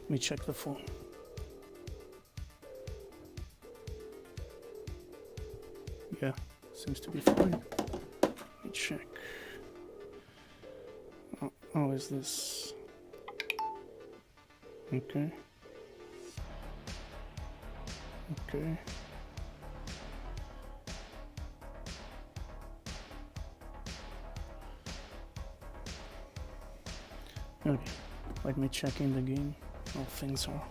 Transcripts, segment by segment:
Let me check the phone. Yeah, seems to be fine. Let me check. Oh, how is this? Okay. Okay. Okay, let me check in the game how things are.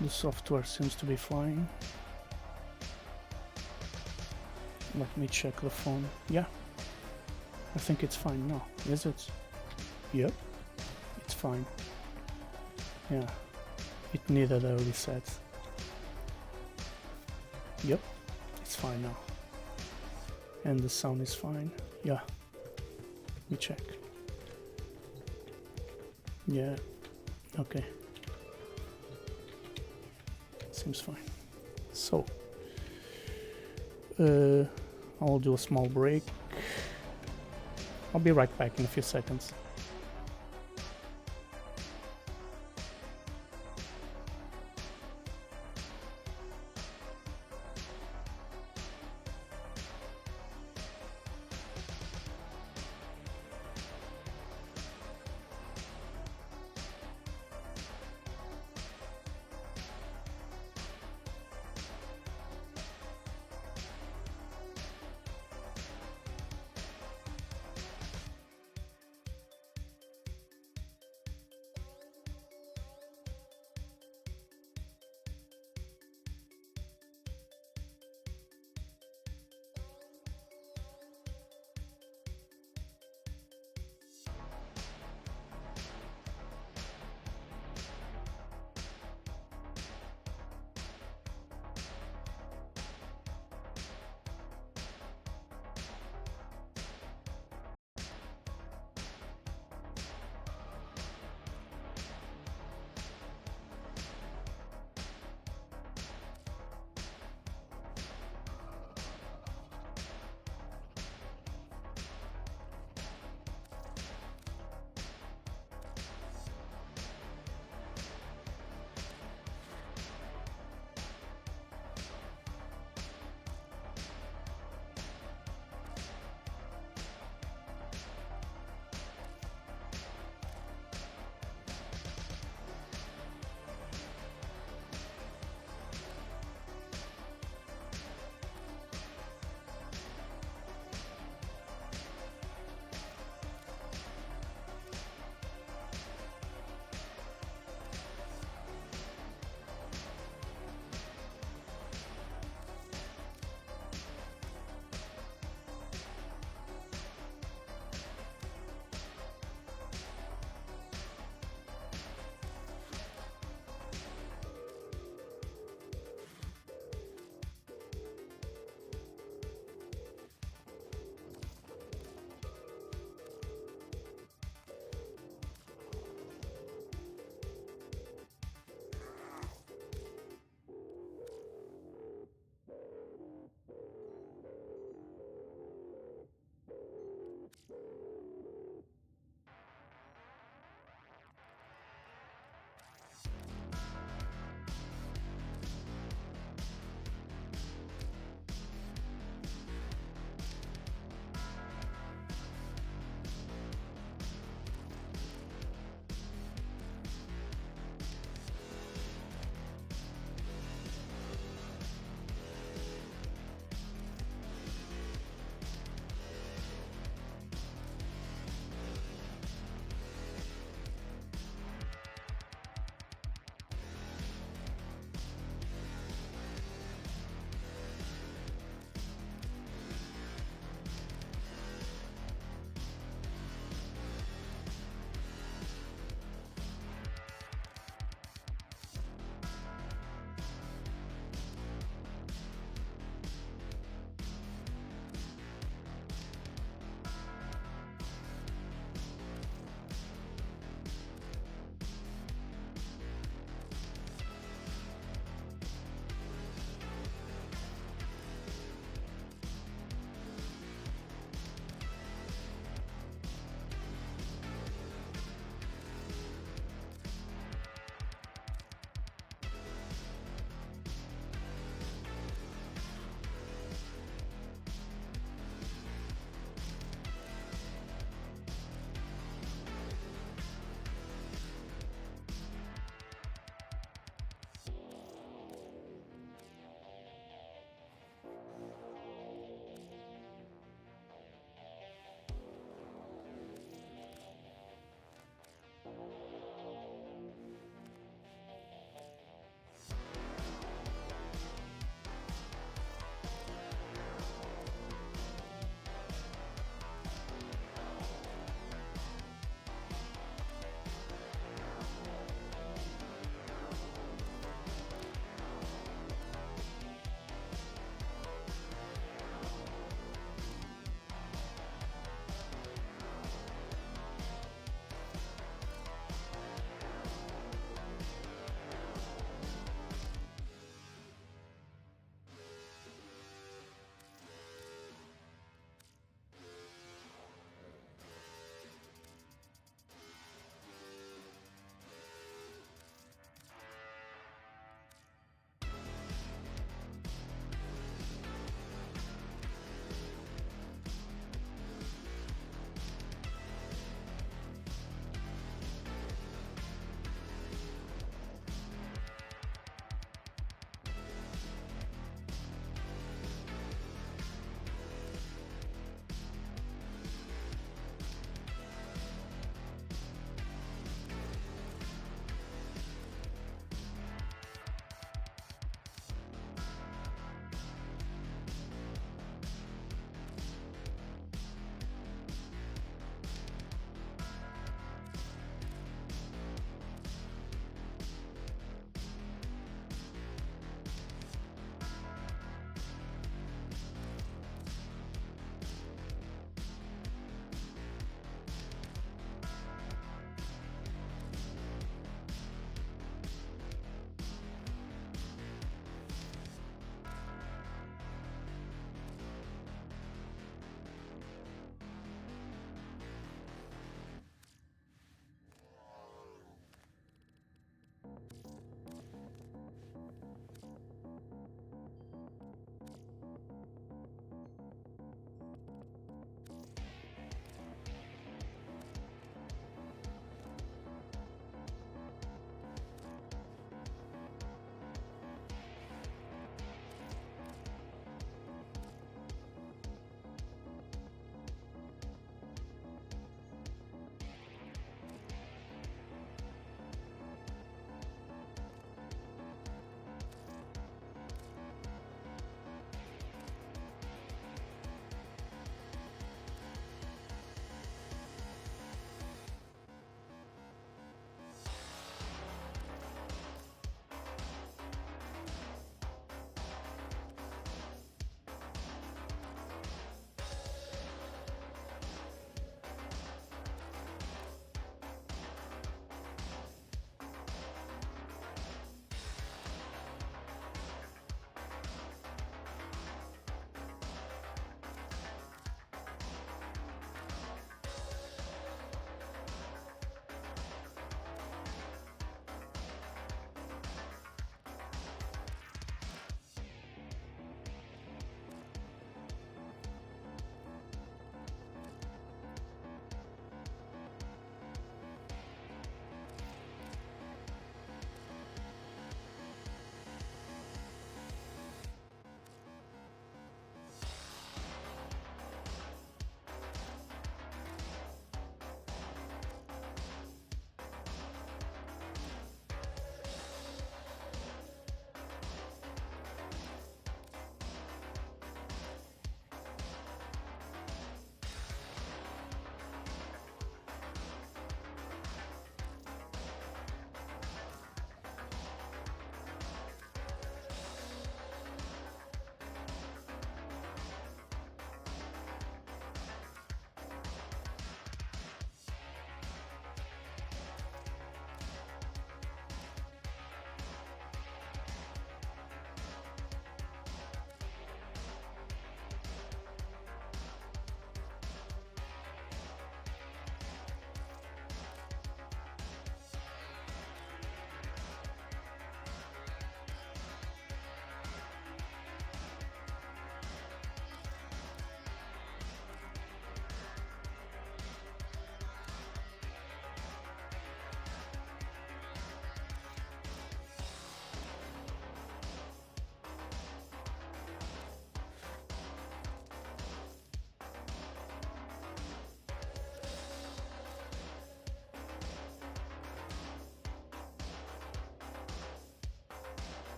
The software seems to be fine. Let me check the phone. Yeah, I think it's fine now. Is it? Yep, it's fine. Yeah, it needed a reset. Yep, it's fine now. And the sound is fine. Yeah, let me check. Yeah, okay. Seems fine. So, I'll do a small break. I'll be right back in a few seconds.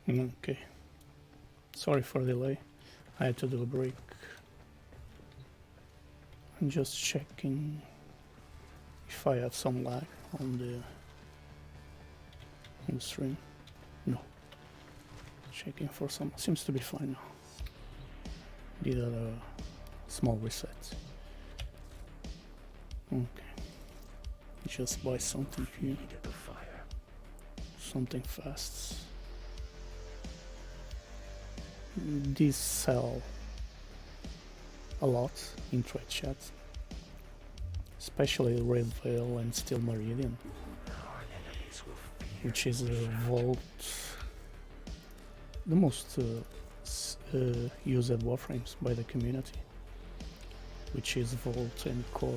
Okay. Sorry for the delay. I had to do a break. I'm just checking if I have some lag on the stream. No. Checking for some. Seems to be fine now. Did a small reset. Okay. Just buy something here. Something fast. These sell a lot in trade chat, especially Red Veil and Steel Meridian, which is a vault, the most used warframes by the community, which is Vault and Core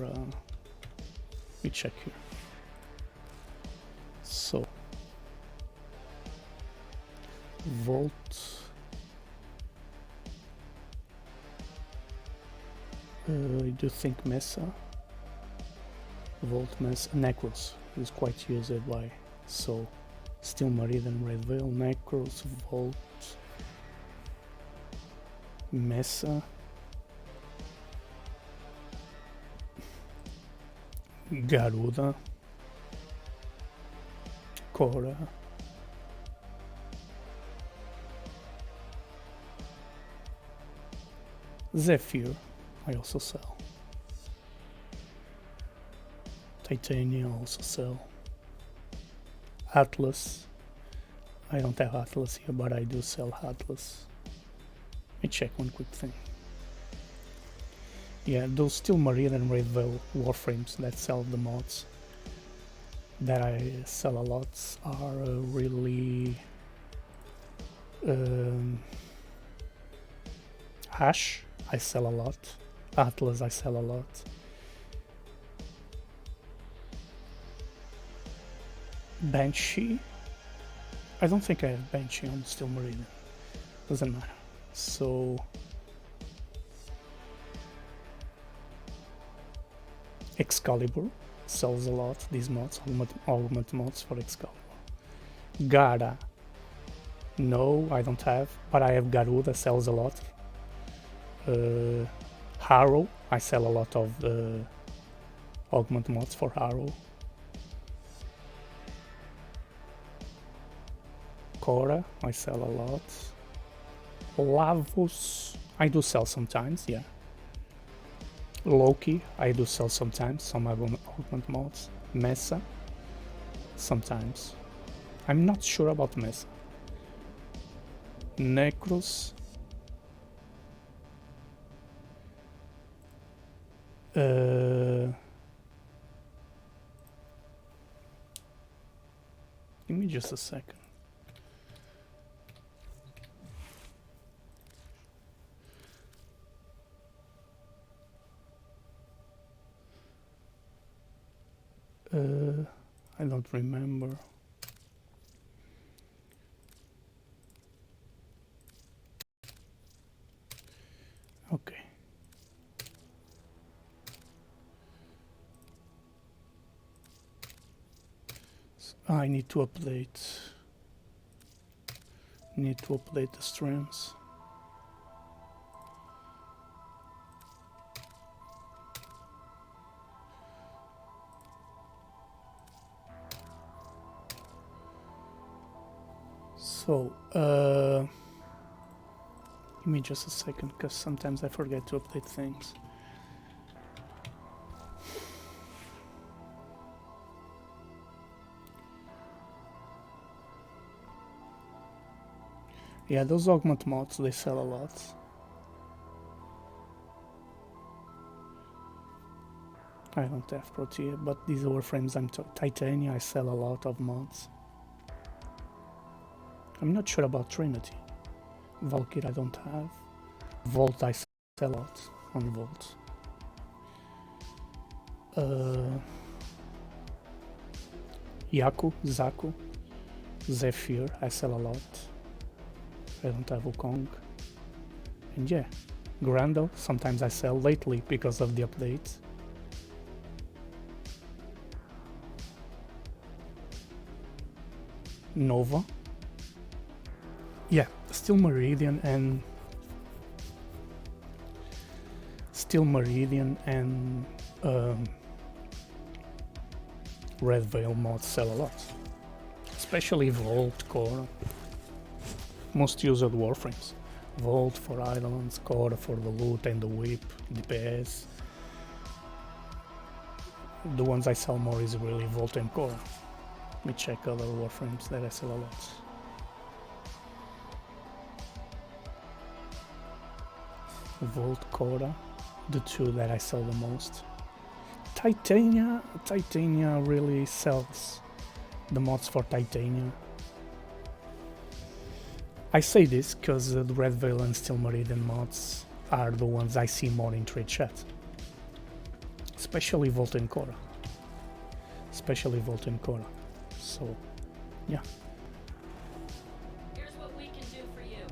and we check here. So Vault, I do think Mesa, Vault Mesa, Necros is quite used by, so Steel Meridian, Red Veil, Necros, Vault, Mesa, Garuda, Cora, Zephyr, I also sell. Titania also sell. Atlas, I don't have Atlas here, but I do sell Atlas. Let me check one quick thing. Yeah, those Steel Meridian and Red Veil warframes that sell the mods that I sell a lot are really Ash, I sell a lot. Atlas, I sell a lot. Banshee, I don't think I have Banshee on Steel Meridian. Doesn't matter. So Excalibur sells a lot, these mods, augment mods for Excalibur. Gara, no, I don't have, but I have Garuda, sells a lot. Harrow, I sell a lot of augment mods for Harrow. Cora, I sell a lot. Lavos, I do sell sometimes, yeah. Loki, I do sell sometimes, some augment mods. Mesa, sometimes. I'm not sure about Mesa. Necros. Give me just a second. I don't remember. Okay. So I need to update. The streams. So, give me just a second, because sometimes I forget to update things. Yeah, those augment mods, they sell a lot. I don't have Protea, but these warframes, Titania, I sell a lot of mods. I'm not sure about Trinity. Valkyrie I don't have. Vault I sell a lot on Vault. Yaku, Zaku, Zephyr I sell a lot. I don't have Wukong. And yeah, Grandel sometimes I sell lately because of the update. Nova. Yeah, still Meridian and Red Veil mods sell a lot, especially Vault, Core. Most used warframes. Vault for islands, Core for the loot and the whip, DPS. The ones I sell more is really Vault and Core. Let me check other warframes that I sell a lot. Vault, Core, the two that I sell the most. Titania really sells the mods for Titania. I say this because the Red Veil and Steel Meridian mods are the ones I see more in trade chat. Especially Vault and Core. So, yeah. Here's what we can do for you.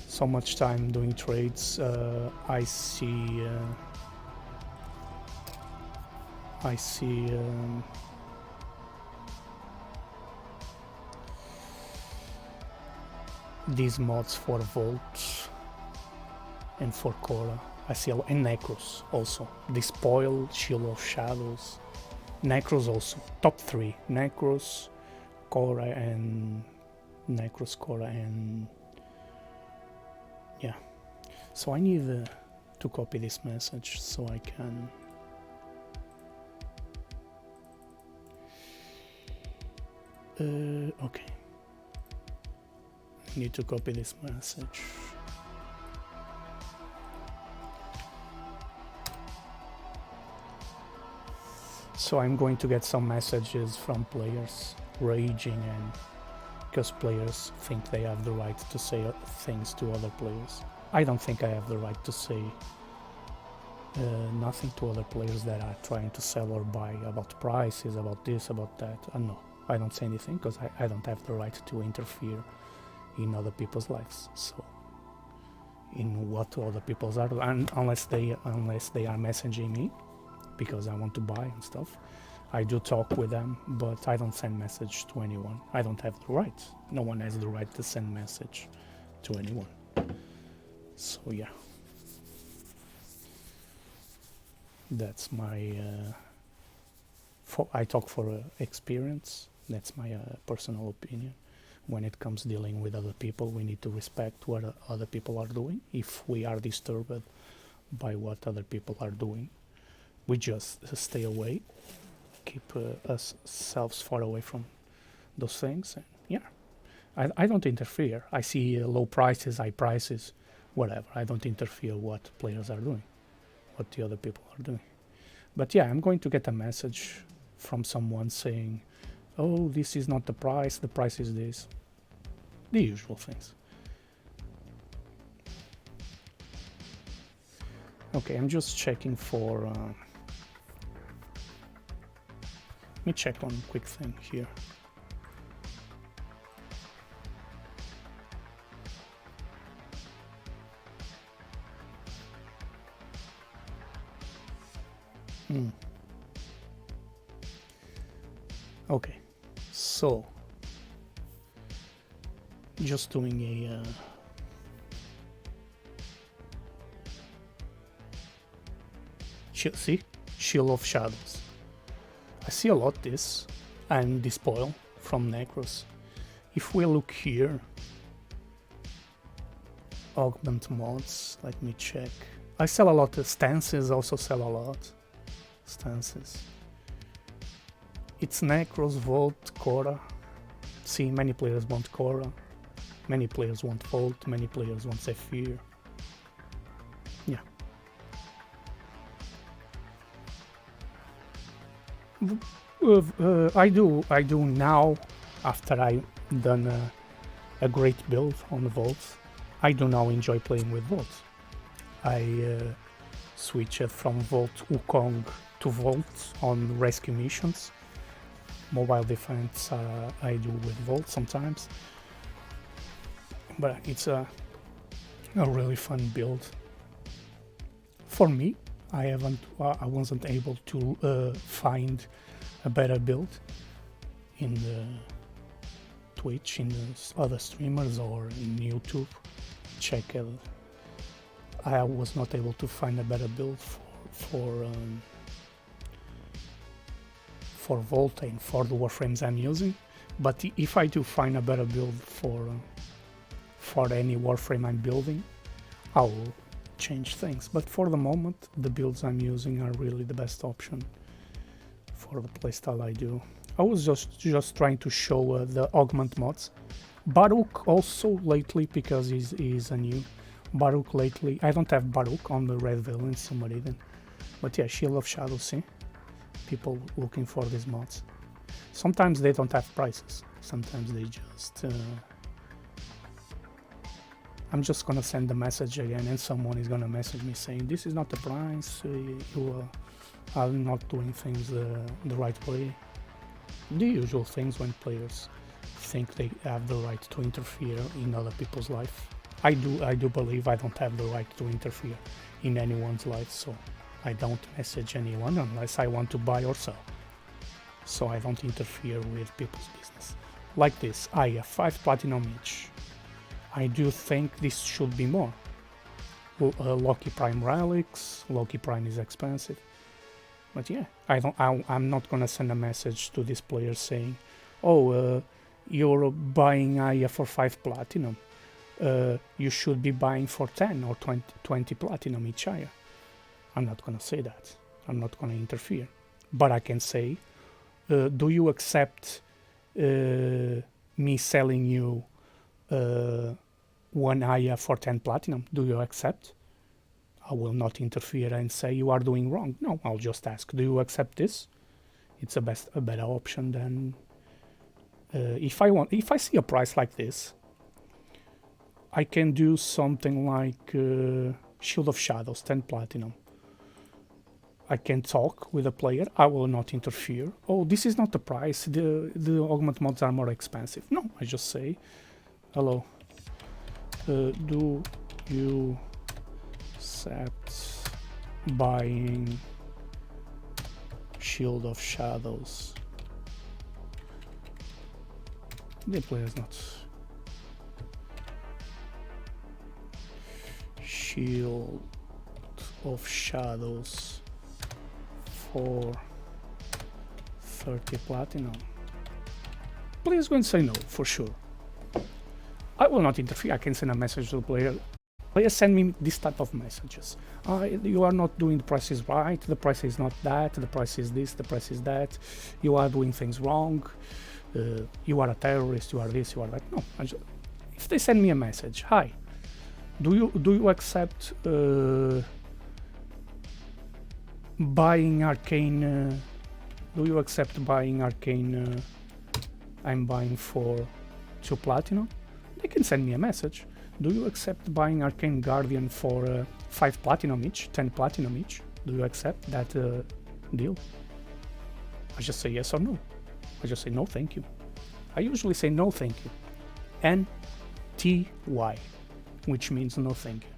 So much time doing trades. I see these mods for Vault and for Korra. I see and Necros also. Despoil, Shield of Shadows, Necros also. Top 3: Necros, Korra, and yeah. So I need to copy this message so I can. Okay. I need to copy this message. So I'm going to get some messages from players raging, and because players think they have the right to say things to other players. I don't think I have the right to say nothing to other players that are trying to sell or buy, about prices, about this, about that. No, I don't say anything because I don't have the right to interfere in other people's lives. So in what other people's are, and unless they are messaging me because I want to buy and stuff, I do talk with them, but I don't send message to anyone. I don't have the right. No one has the right to send message to anyone. So yeah, that's my I talk for experience. That's my personal opinion. When it comes dealing with other people, we need to respect what other people are doing. If we are disturbed by what other people are doing, we just stay away, keep ourselves far away from those things. And yeah, I don't interfere. I see low prices, high prices, whatever. I don't interfere what players are doing, what the other people are doing. But yeah, I'm going to get a message from someone saying, oh, this is not the price is this. The usual things. Okay, I'm just checking for... let me check one quick thing here. Okay, so just doing a see, Shield of Shadows. I see a lot this and Despoil from Necros. If we look here, augment mods, let me check. I sell a lot of stances, also sell a lot. Stances. It's Necros, Vault, Korra. See, many players want Korra. Many players want Vault, many players want Zephyr. Yeah. I do now, after I've done a great build on Vault. I do now enjoy playing with Vault. I switched from Vault Wukong to Vault on rescue missions. Mobile defense I do with Vault sometimes. But it's a really fun build. For me, I wasn't able to find a better build in the Twitch, in other streamers, or in YouTube, check it. I was not able to find a better build for Voltane for the warframes I'm using, but if I do find a better build for any warframe I'm building, I will change things. But for the moment, the builds I'm using are really the best option for the playstyle I do. I was just trying to show the augment mods. Baruch also lately, because he's a new Baruch lately. I don't have Baruch on the red villain, somebody then. But yeah, Shield of Shadows, see? People looking for these mods. Sometimes they don't have prices. Sometimes they just... I'm just gonna send the message again, and someone is gonna message me saying, this is not the price, you are not doing things the right way. The usual things when players think they have the right to interfere in other people's life. I do believe I don't have the right to interfere in anyone's life, so I don't message anyone unless I want to buy or sell. So I don't interfere with people's business. Like this, I have 5 platinum each. I do think this should be more. Loki Prime relics, Loki Prime is expensive. But yeah, I'm not gonna send a message to this player saying, oh, you're buying Aya for 5 platinum. You should be buying for 10 or 20 platinum each Aya. I'm not gonna say that. I'm not gonna interfere. But I can say, do you accept me selling you 1 Aya for 10 platinum? Do you accept? I will not interfere and say you are doing wrong. No, I'll just ask, do you accept this? It's a better option than if I see a price like this, I can do something like Shield of Shadows, 10 platinum. I can talk with the player. I will not interfere. Oh, this is not the price. The augment mods are more expensive. No, I just say, hello. Do you accept buying Shield of Shadows? The player's not. Shield of Shadows for 30 platinum. Player's going to say no, for sure. I will not interfere. I can send a message to the player. Players send me this type of messages. You are not doing the prices right, the price is not that, the price is this, the price is that, you are doing things wrong, you are a terrorist, you are this, you are that. No, if they send me a message, hi, do you accept buying arcane, do you accept buying arcane I'm buying for 2 platinum? They can send me a message. Do you accept buying Arcane Guardian for 5 platinum each, 10 platinum each? Do you accept that deal? I just say yes or no. I just say no, thank you. I usually say no, thank you. NTY, which means no, thank you.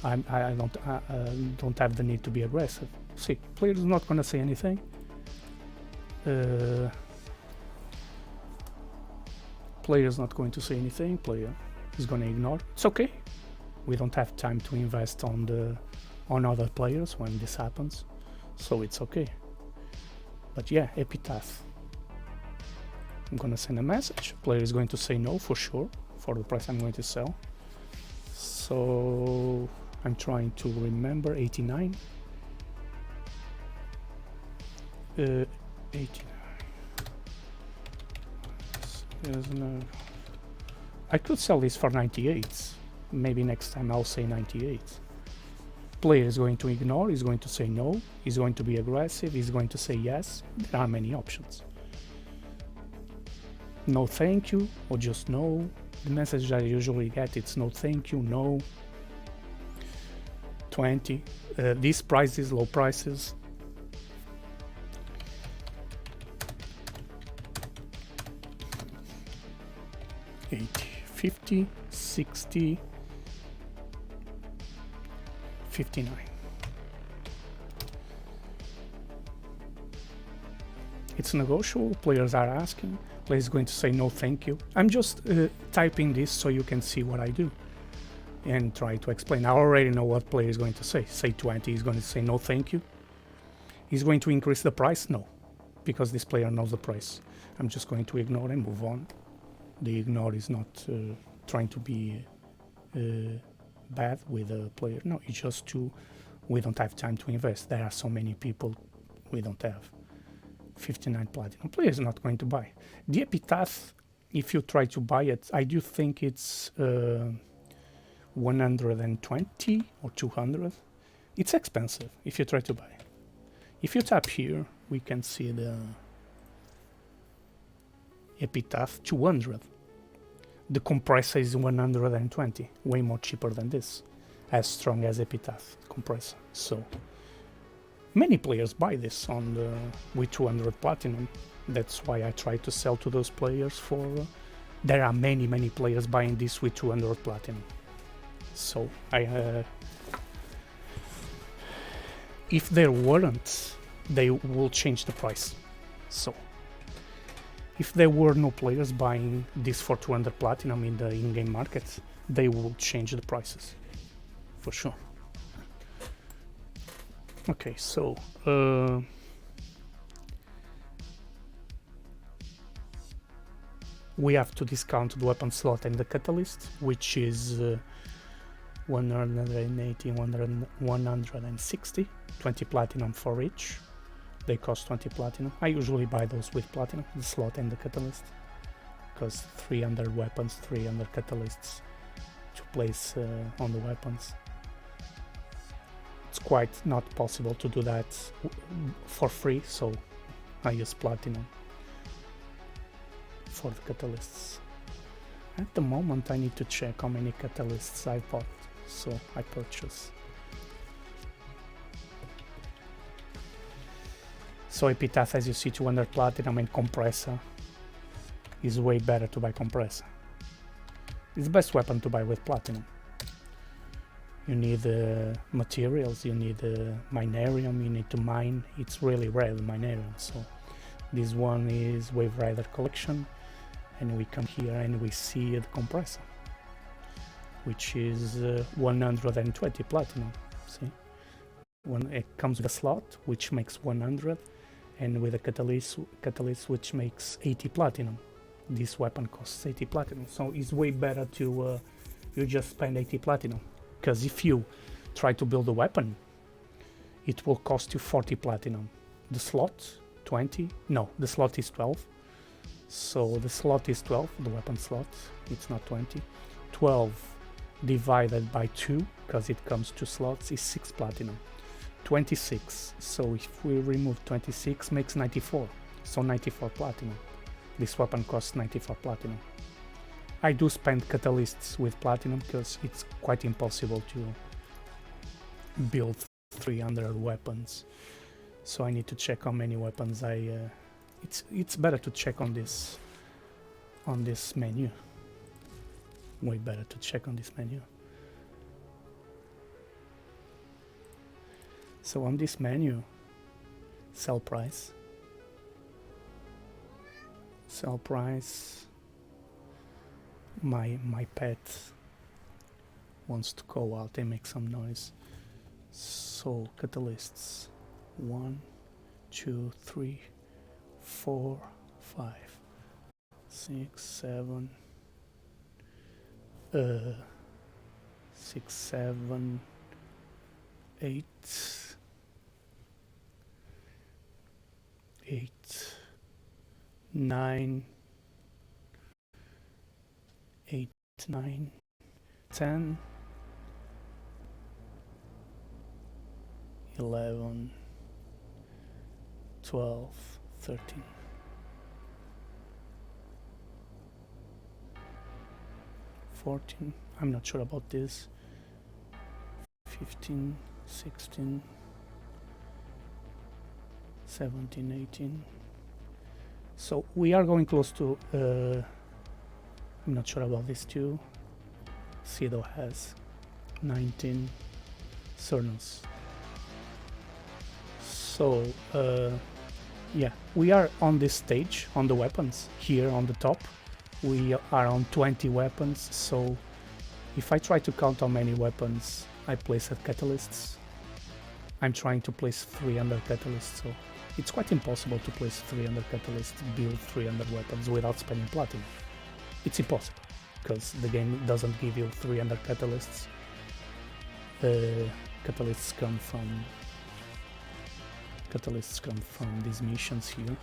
I don't have the need to be aggressive. See, player is not gonna say anything. Player is not going to say anything. Player is going to ignore. It's okay. We don't have time to invest on other players when this happens, so it's okay. But yeah, Epitaph. I'm gonna send a message. Player is going to say no for sure for the price I'm going to sell. So I'm trying to remember 89. 89. No. I could sell this for 98. Maybe next time I'll say 98. Player is going to ignore, he's going to say no, he's going to be aggressive, he's going to say yes. There are many options. No thank you, or just no. The message I usually get, it's no thank you, no. 20. These prices, low prices. 80, 50, 60, 59. It's negotiable. Players are asking. Players going to say no thank you. I'm just typing this so you can see what I do and try to explain. I already know what player is going to say. Say 20, he's going to say no thank you. He's going to increase the price? No, because this player knows the price. I'm just going to ignore and move on. The ignore is not trying to be bad with a player. No, it's just we don't have time to invest. There are so many people, we don't have. 59 platinum. Player is not going to buy. The Epitaph, if you try to buy it, I do think it's 120 or 200. It's expensive if you try to buy. If you tap here, we can see the Epitaph 200. The compressor is 120, way more cheaper than this, as strong as Epitaph compressor. So many players buy this on the with 200 platinum. That's why I try to sell to those players for. There are many players buying this with 200 platinum. So if there weren't, they will change the price. So if there were no players buying this for 200 platinum in the in-game market, they will change the prices for sure. Okay, so we have to discount the weapon slot and the catalyst, which is 180, 160, 20 platinum for each. They cost 20 platinum. I usually buy those with platinum, the slot and the catalyst, because 300 weapons, 300 catalysts to place on the weapons. It's quite not possible to do that for free, so I use platinum for the catalysts. At the moment I need to check how many catalysts I bought, so I purchase. So Epitaph, as you see, 200 platinum and compressor is way better to buy compressor. It's the best weapon to buy with platinum. You need materials, you need minerium, you need to mine. It's really rare, the minerium. So this one is Wave Rider collection, and we come here and we see the compressor, which is 120 platinum. See, when it comes with a slot, which makes 100, and with a catalyst which makes 80 platinum. This weapon costs 80 platinum, so it's way better to you just spend 80 platinum, because if you try to build a weapon, it will cost you 40 platinum. The slot 20, no, the slot is 12. So the slot is 12, the weapon slot, it's not 20. 12 divided by 2, because it comes to slots, is 6 platinum. 26, so if we remove 26, makes 94, so 94 platinum. This weapon costs 94 platinum. I do spend catalysts with platinum because it's quite impossible to build 300 weapons, so I need to check how many weapons it's better to check on this menu. Way better to check on this menu. So on this menu, sell price, my pet wants to go out and make some noise. So catalysts, 1, 2, 3, 4, 5, 6, 7, 6, 7, 8, 9, 8, 9, 10, 11, 12, 13, 14, I'm not sure about this, 15, 16, 17, 18. So we are going close to, I'm not sure about this too. Sido has 19 Cernus. So yeah, we are on this stage, on the weapons, here on the top. We are on 20 weapons, so if I try to count how many weapons I place at catalysts, I'm trying to place 300 catalysts, so it's quite impossible to place 300 catalysts, build 300 weapons without spending platinum. It's impossible, because the game doesn't give you 300 catalysts. Catalysts come from these missions here.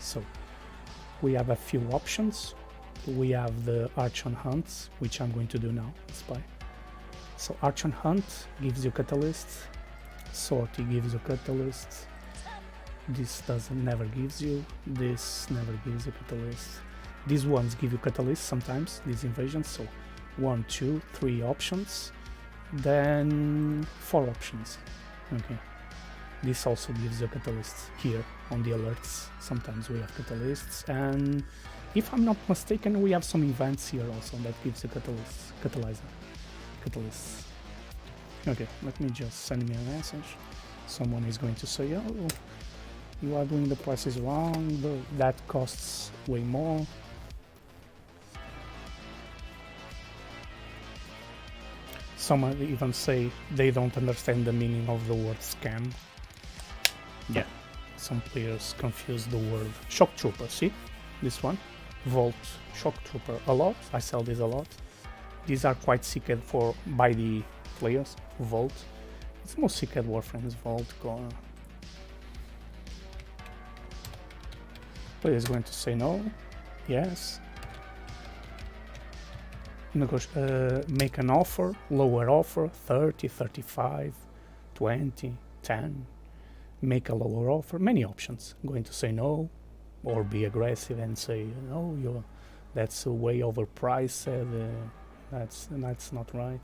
So we have a few options. We have the Arch on Hunt, which I'm going to do now, spy. So Arch on Hunt gives you catalysts, Sortie gives you catalysts, this never gives you, this never gives you catalysts. These ones give you catalysts sometimes, these invasions, so 1, 2, 3 options, then 4 options. Okay. This also gives you catalysts here on the alerts. Sometimes we have catalysts, and if I'm not mistaken, we have some events here also that gives you catalysts. Okay, let me just send me a message. Someone is going to say, oh, you are doing the prices wrong, that costs way more. Someone even say they don't understand the meaning of the word scam. Yeah, some players confuse the word shock trooper. See this one, Volt shock trooper, a lot. I sell these a lot. These are quite seeked by the players. Volt, it's the most seeked warframes. Volt, Core. Player is going to say no, yes. Make an offer, lower offer, 30, 35, 20, 10. Make a lower offer, many options. I'm going to say no, or be aggressive and say no, that's way overpriced. That's not right.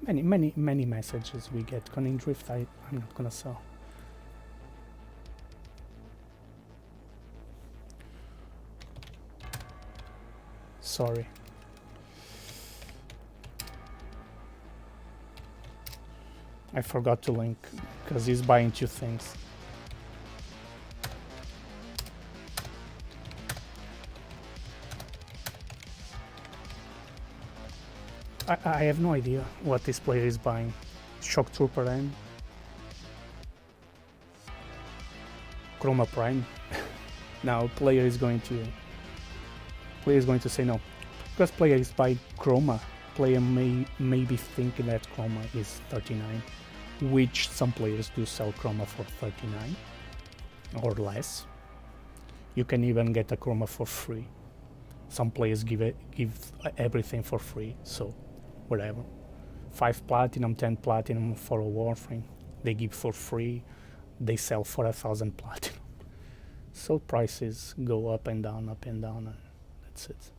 Many messages we get. Cunning Drift, I'm not gonna sell. Sorry. I forgot to link because he's buying 2 things. I have no idea what this player is buying. Shock Trooper and Chroma Prime. Now player is going to say no, because player is buying Chroma. Player may be thinking that Chroma is 39, which some players do sell Chroma for 39 or less. You can even get a Chroma for free. Some players give everything for free, so whatever. 5 platinum, 10 platinum for a warframe, they give for free. They sell for 1,000 platinum. So prices go up and down, and that's it.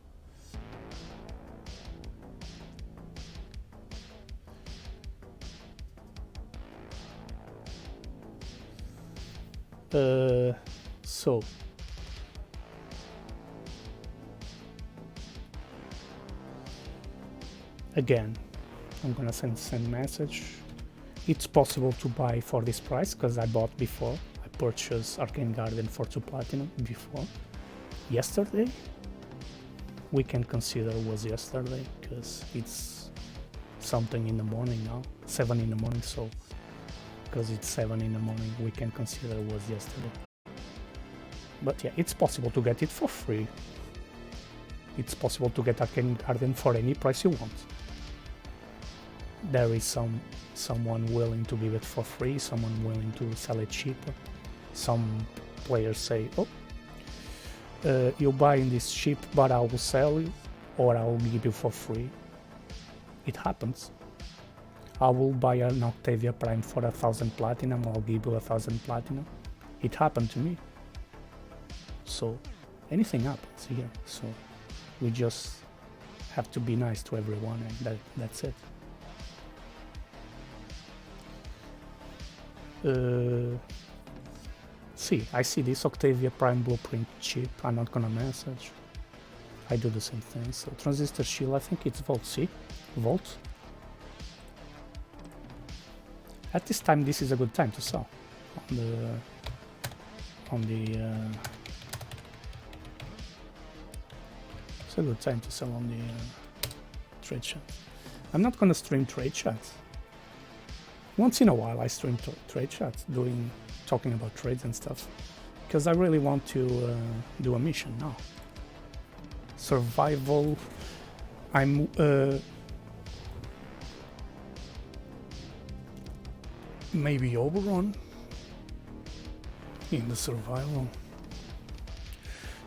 So again, I'm gonna send message. It's possible to buy for this price because I bought before. I purchased Arcane Garden for 2 platinum before. Yesterday, we can consider it was yesterday because it's something in the morning now, 7 in the morning, so because it's 7 in the morning, we can consider it was yesterday. But yeah, it's possible to get it for free. It's possible to get Arcane Garden for any price you want. There is someone willing to give it for free, someone willing to sell it cheaper. Some players say, oh, you're buying this cheap, but I will sell you, or I will give you for free. It happens. I will buy an Octavia Prime for 1,000 platinum, I'll give you 1,000 platinum. It happened to me. So anything happens here. So we just have to be nice to everyone, and that's it. See, I see this Octavia Prime blueprint chip. I'm not gonna message. I do the same thing. So transistor shield, I think it's Volt. See, Volt. At this time, this is a good time to sell on the it's a good time to sell on the trade chat. I'm not gonna stream trade chats. Once in a while I stream trade chats, talking about trades and stuff, because I really want to do a mission now. Survival. I'm maybe overrun in the survival.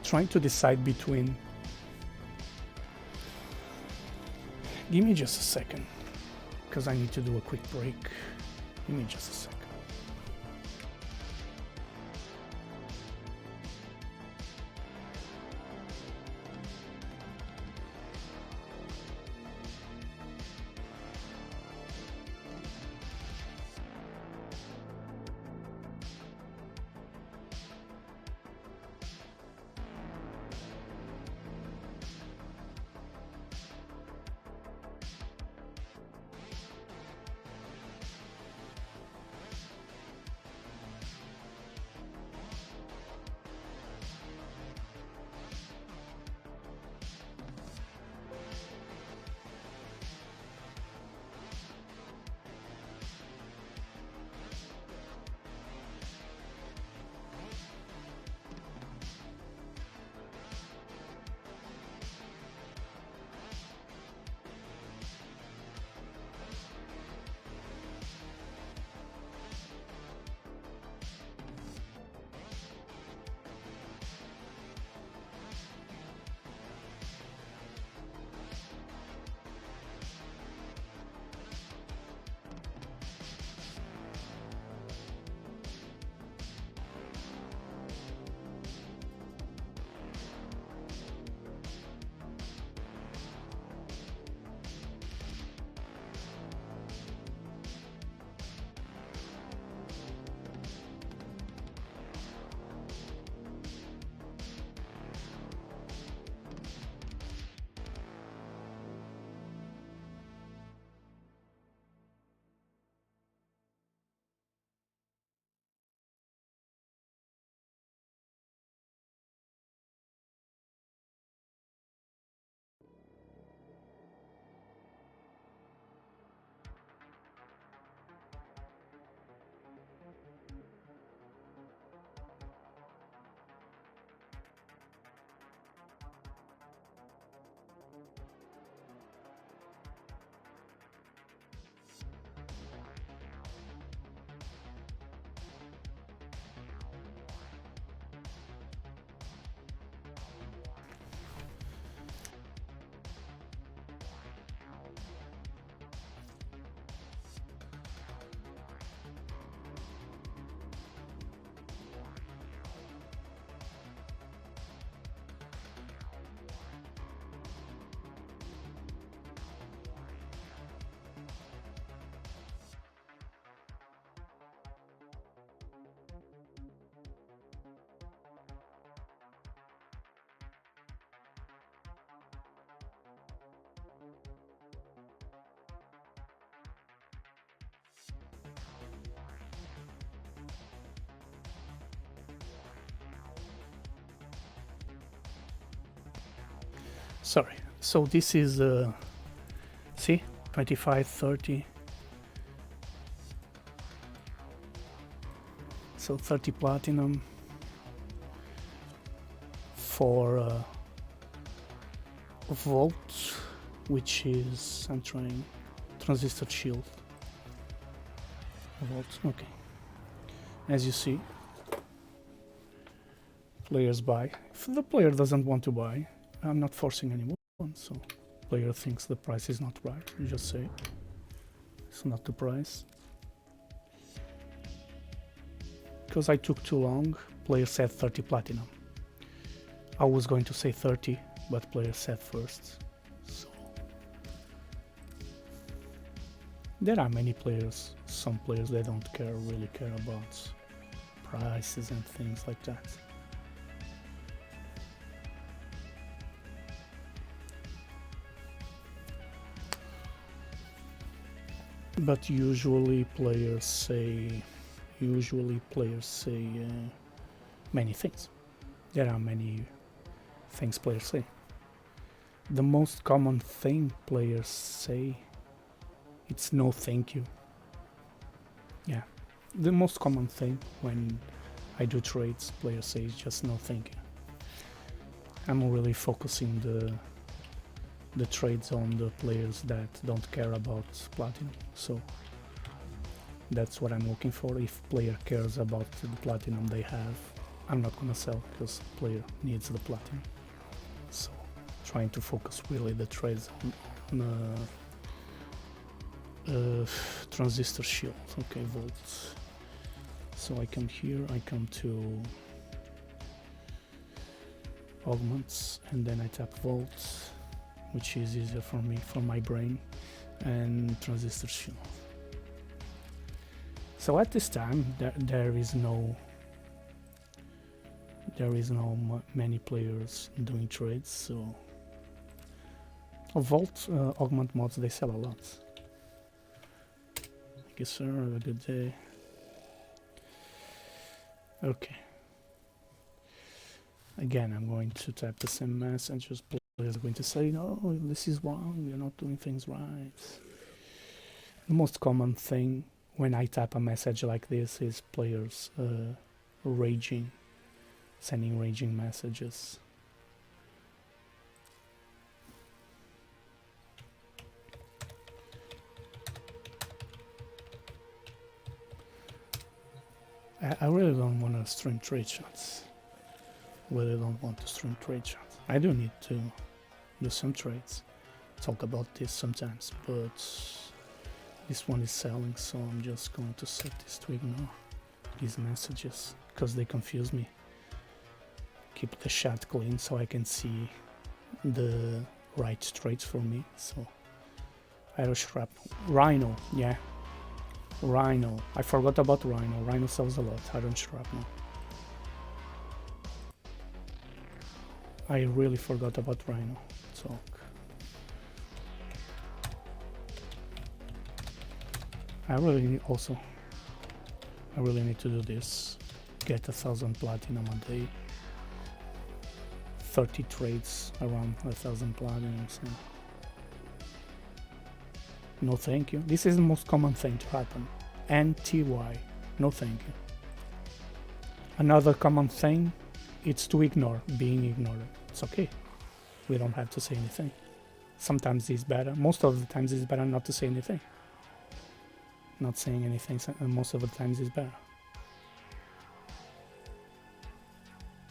Trying to decide between. Give me just a second, because I need to do a quick break. Give me just a second. Sorry. So this is, see, 25, 30. So 30 platinum for Volt, which is, I'm trying, transistor shield. Volt, okay. As you see, players buy. If the player doesn't want to buy, I'm not forcing anyone, so player thinks the price is not right, you just say it's not the price. Because I took too long, player said 30 platinum. I was going to say 30, but player said first. So there are many players, some players they don't really care about prices and things like that. But usually players say many things. There are many things players say. The most common thing players say, it's no thank you. Yeah, the most common thing when I do trades, players say is just no thank you. I'm really focusing the trades on the players that don't care about platinum, so that's what I'm looking for. If player cares about the platinum they have, I'm not gonna sell because player needs the platinum. So trying to focus really the trades on transistor shield. Okay, volts. So I come here, I come to augments, and then I tap volts, which is easier for me, for my brain, and transistor shield. So at this time there is no many players doing trades, so volt augment mods, they sell a lot. Thank you, sir, have a good day. Okay, again I'm going to type the same message. Players are going to say, no, this is wrong, you're not doing things right. The most common thing when I type a message like this is players raging, sending raging messages. I really don't want to stream trade shots. Really don't want to stream trade shots. I do need to do some trades, talk about this sometimes, but this one is selling, so I'm just going to set this to ignore these messages because they confuse me. Keep the chat clean so I can see the right trades for me. So Irish shrapnel, Rhino, yeah, Rhino. I forgot about Rhino. Rhino sells a lot. Iron shrapnel. I really forgot about Rhino. So I really need to do this. Get 1,000 platinum a day. 30 trades around 1,000 platinum. So no thank you. This is the most common thing to happen. NTY. No thank you. Another common thing, it's to ignore, being ignored. It's okay. We don't have to say anything. Sometimes it's better. Most of the times it's better not to say anything. Not saying anything most of the times is better.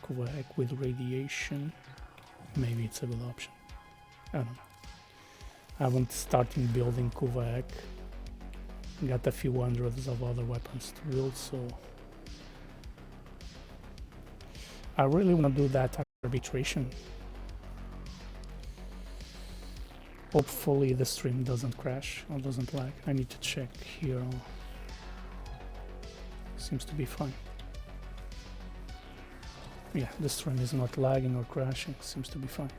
Kovac with radiation. Maybe it's a good option. I don't know. I haven't started building Kovac. Got a few hundreds of other weapons to build, so I really want to do that arbitration. Hopefully the stream doesn't crash or doesn't lag. I need to check here. Seems to be fine. Yeah, the stream is not lagging or crashing. Seems to be fine.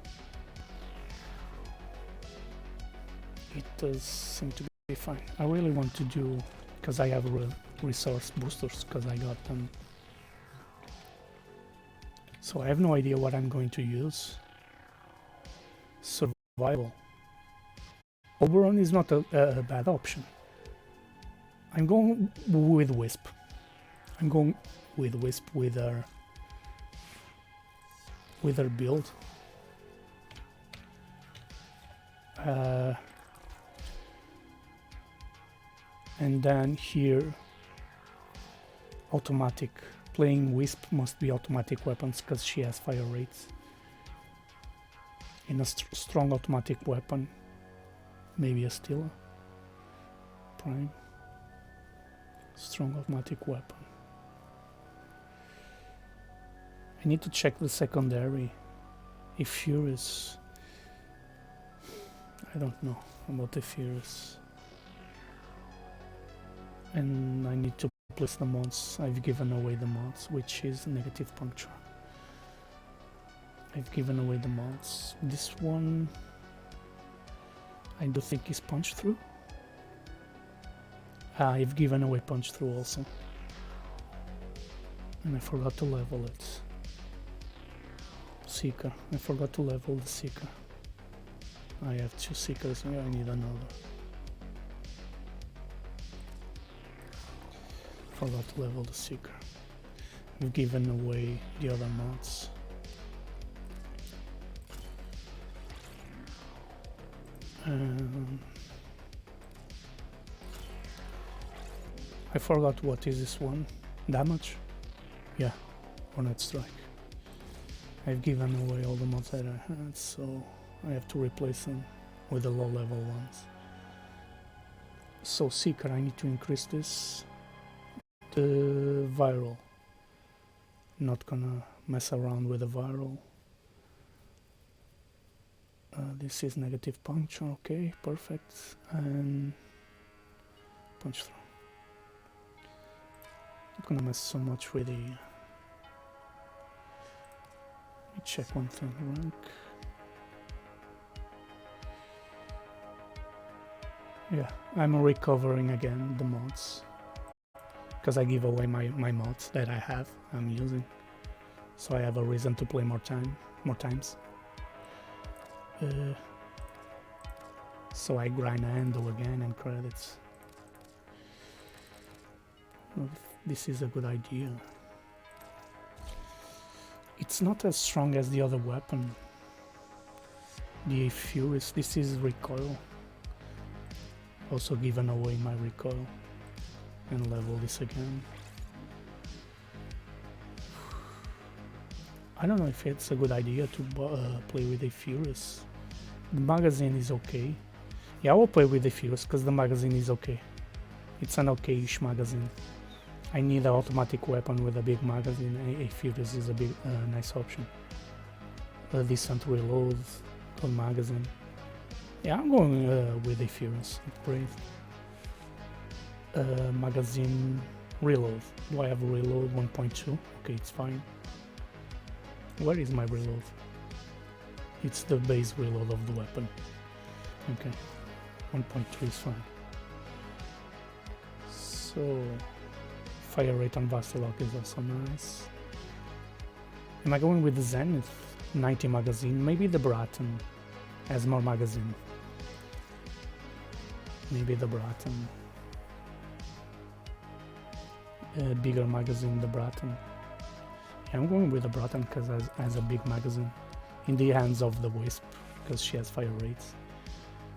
It does seem to be fine. I really want to do, because I have resource boosters, because I got them. So I have no idea what I'm going to use. Survival. Oberon is not a bad option. I'm going with Wisp. I'm going with Wisp with her build. And then here, automatic. Playing Wisp must be automatic weapons because she has fire rates. In a strong automatic weapon, maybe a Stilla. Prime. Strong automatic weapon. I need to check the secondary. If Furious. I don't know about the Furious. And I need to place the mods. I've given away the mods, which is negative puncture. I've given away the mods. This one I do think is punch through. I've given away punch through also. And I forgot to level it. Seeker. I forgot to level the Seeker. I have 2 Seekers, I need another. Forgot to level the Seeker. We've given away the other mods. I forgot what is this one. Damage? Yeah, Hornet Strike. I've given away all the mods that I had, so I have to replace them with the low level ones. So Seeker, I need to increase this. The viral. Not gonna mess around with the viral. This is negative punch, okay, perfect. And punch through. Not gonna mess so much with the... Let me check one thing, rank. Yeah, I'm recovering again the mods. Because I give away my mods that I'm using. So I have a reason to play more times. So I grind a handle again and credits. Well, this is a good idea. It's not as strong as the other weapon. The Furious, this is recoil. Also given away my recoil. And level this again. I don't know if it's a good idea to play with a Furious. The magazine is okay. Yeah, I will play with the Furious because the magazine is okay. It's an okay-ish magazine. I need an automatic weapon with a big magazine. A Furious is a big nice option. A decent reload, a magazine. Yeah, I'm going with a Furious. Brave. Magazine reload. Do I have a reload 1.2? Okay, it's fine. Where is my reload? It's the base reload of the weapon. Okay, 1.2 is fine. So, fire rate on Vastilok is also nice. Am I going with the Zenith 90 magazine? Maybe the Bratton has more magazine. Maybe the Bratton. Bigger magazine, the Bratton. Yeah, I'm going with the Bratton because it has a big magazine in the hands of the Wisp because she has fire rates.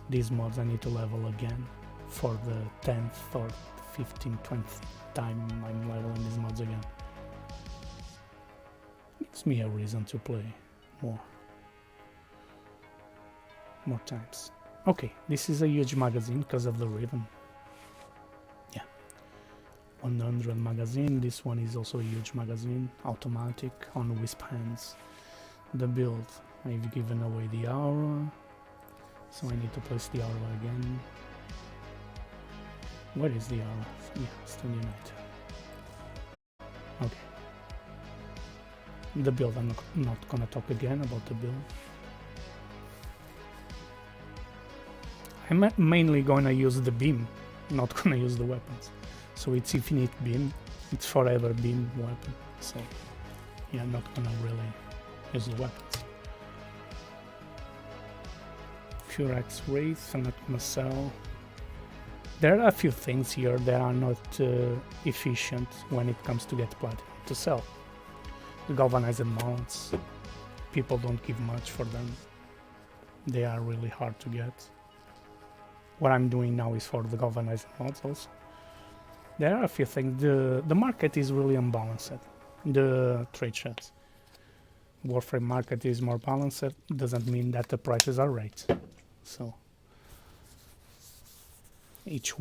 These mods I need to level again for the 10th or 15th, 20th time I'm leveling these mods again. Gives me a reason to play more times. Okay, this is a huge magazine because of the ribbon. 100 magazine. This one is also a huge magazine, automatic on Wisp hands. The build, I've given away the aura, so I need to place the aura again. Where is the aura? Yeah, Stone Unite. Okay. The build, I'm not gonna talk again about the build. I'm mainly gonna use the beam, not gonna use the weapons. So it's infinite beam, it's forever beam weapon, so yeah, I'm not gonna really use the weapons. Furex Wraith, I'm not gonna sell. There are a few things here that are not efficient when it comes to get platinum to sell. The galvanized mounts, people don't give much for them. They are really hard to get. What I'm doing now is for the galvanized mounts also. There are a few things. The market is really unbalanced. The trade shops. Warframe market is more balanced. Doesn't mean that the prices are right. So each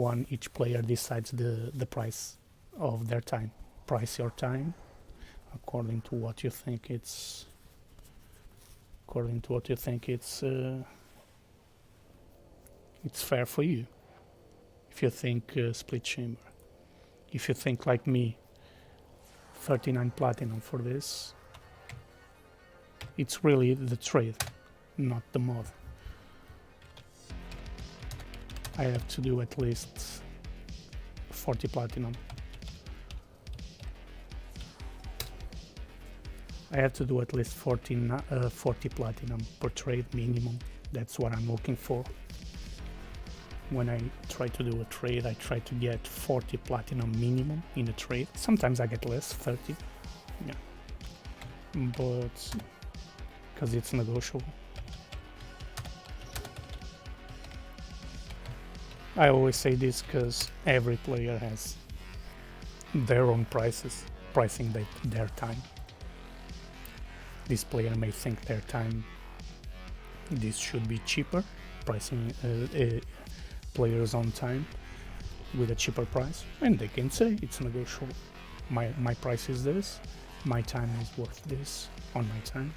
player decides the price of their time. Price your time according to what you think it's. It's fair for you. If you think split chamber. If you think like me, 39 platinum for this, it's really the trade, not the mod. I have to do at least 40 platinum I have to do at least 40 platinum per trade minimum. That's what I'm looking for. When I try to do a trade, I try to get 40 platinum minimum in a trade. Sometimes I get less, 30. Yeah. But because it's negotiable. I always say this because every player has their own pricing their time. This player may think their time, this should be cheaper, pricing players on time with a cheaper price, and they can say it's negotiable. My price is this, my time is worth this on my time.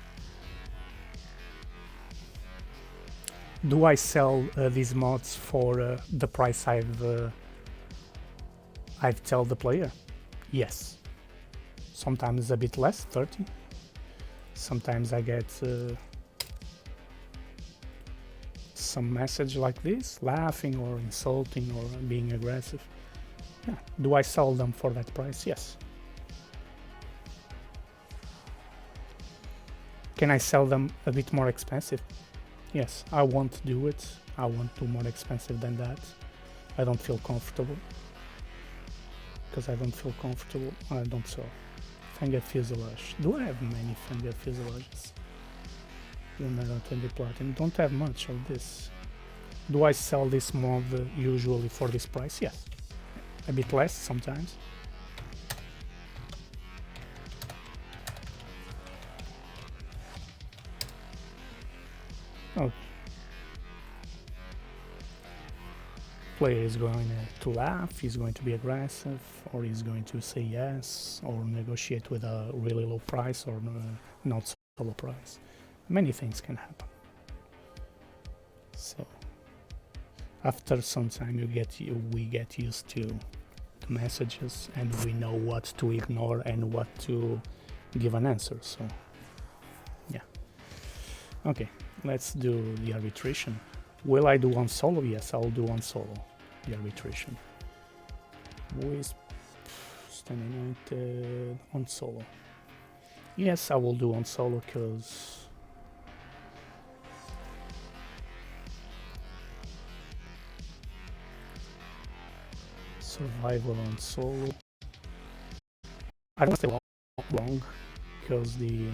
Do I sell these mods for the price I've tell the player? Yes. Sometimes a bit less, 30. Sometimes I get some message like this, laughing or insulting or being aggressive. Yeah. Do I sell them for that price? Yes. Can I sell them a bit more expensive? Yes, I won't do it. I won't do more expensive than that. I don't feel comfortable. Because I don't feel comfortable, I don't sell. Fenrir fuselage. Do I have many Fenrir fuselages? 120 platinum. Don't have much of this. Do I sell this mod usually for this price? Yes. A bit less sometimes. Oh. Player is going to laugh, he's going to be aggressive, or he's going to say yes, or negotiate with a really low price or not so low price. Many things can happen. So after some time we get used to the messages and we know what to ignore and what to give an answer. So yeah. Okay, let's do the arbitration. Will I do on solo? Yes, I'll do on solo the arbitration. With standing on solo. Yes, I will do on solo because survival on solo. I don't stay long because the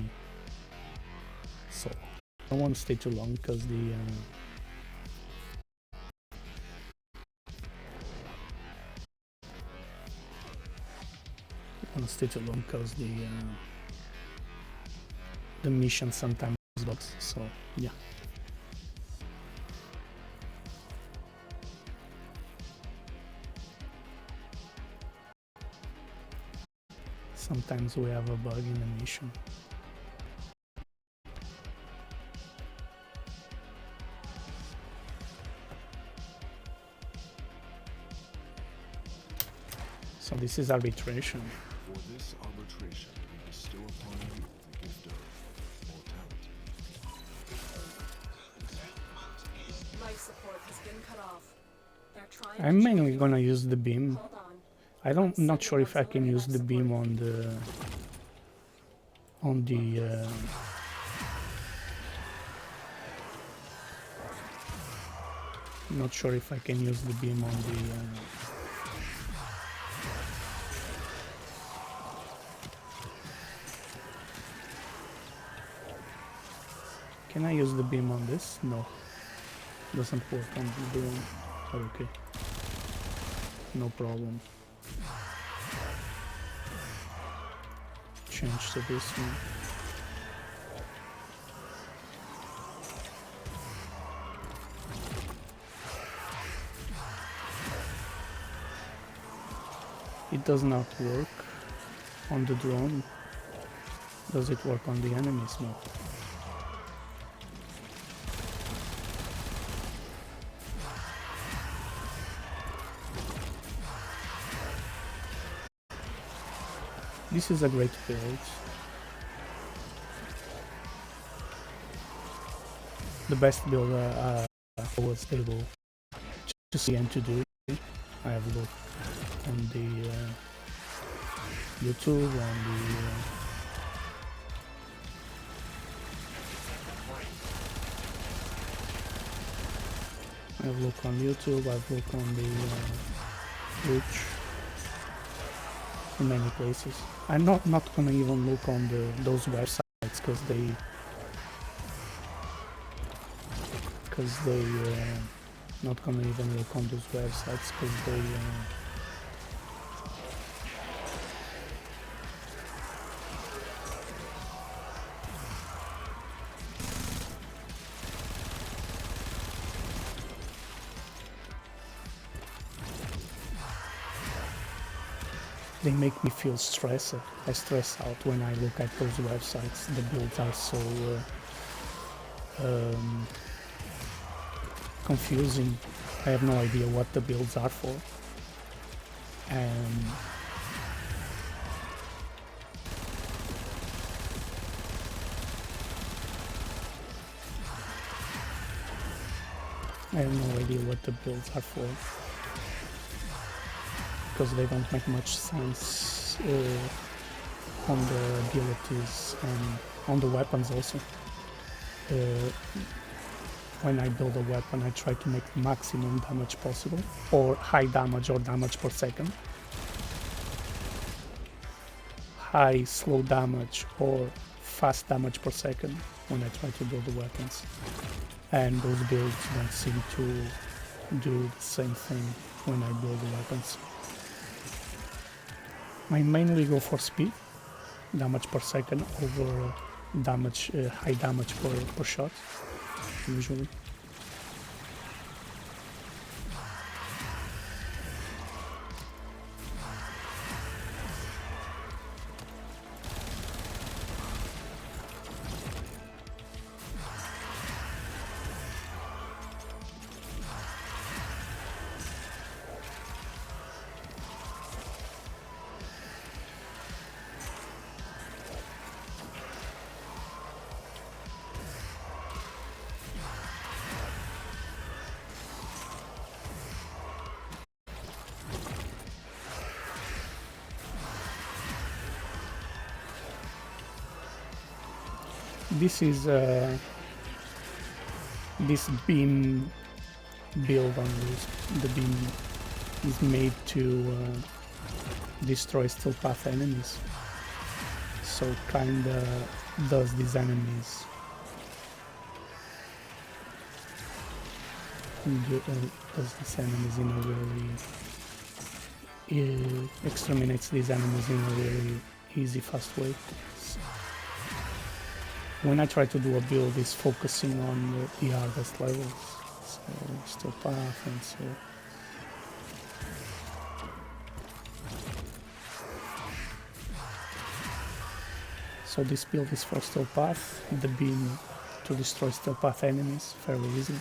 solo. I don't want to stay too long because the stay too long because the mission sometimes bugs. So yeah. Sometimes we have a bug in the mission. So this is arbitration. For this arbitration, we bestow upon you the gift of mortality. Life support has been cut off. They're trying I'm mainly gonna use the beam. Hold on. I'm not sure if I can use the beam on the not sure if I can use the beam on the Can I use the beam on this? No. Doesn't work on the beam. Okay. No problem. Change to this one. It does not work on the drone. Does it work on the enemies? No. This is a great build. The best build I was able to see and to do. I have looked on the YouTube, on the I've looked on YouTube, I've looked on the Twitch, in many places. I'm not gonna even look on those websites because they not gonna even look on those websites because they make me feel stressed. I stress out when I look at those websites. The builds are so confusing. I have no idea what the builds are for. And I have no idea what the builds are for. Because they don't make much sense on the abilities and on the weapons also. When I build a weapon, I try to make maximum damage possible, or high damage or damage per second. High slow damage or fast damage per second when I try to build the weapons. And those builds don't seem to do the same thing when I build the weapons. I mainly go for speed, damage per second over damage, high damage per shot, usually. This is this beam build on the beam is made to destroy steel path enemies, so kinda does these enemies in a really exterminates these enemies in a really easy, fast way. When I try to do a build, it's focusing on the hardest levels, so steel path and so. So this build is for steel path, the beam to destroy steel path enemies fairly easily,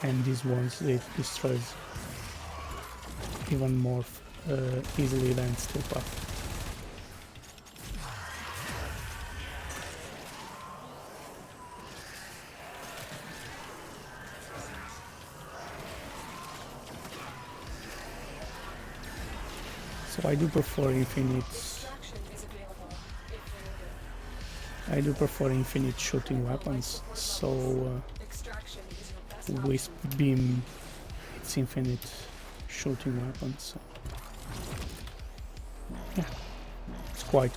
and these ones it destroys even more easily than steel path. So I do prefer infinite shooting weapons, so with beam it's infinite shooting weapons, so yeah, it's quite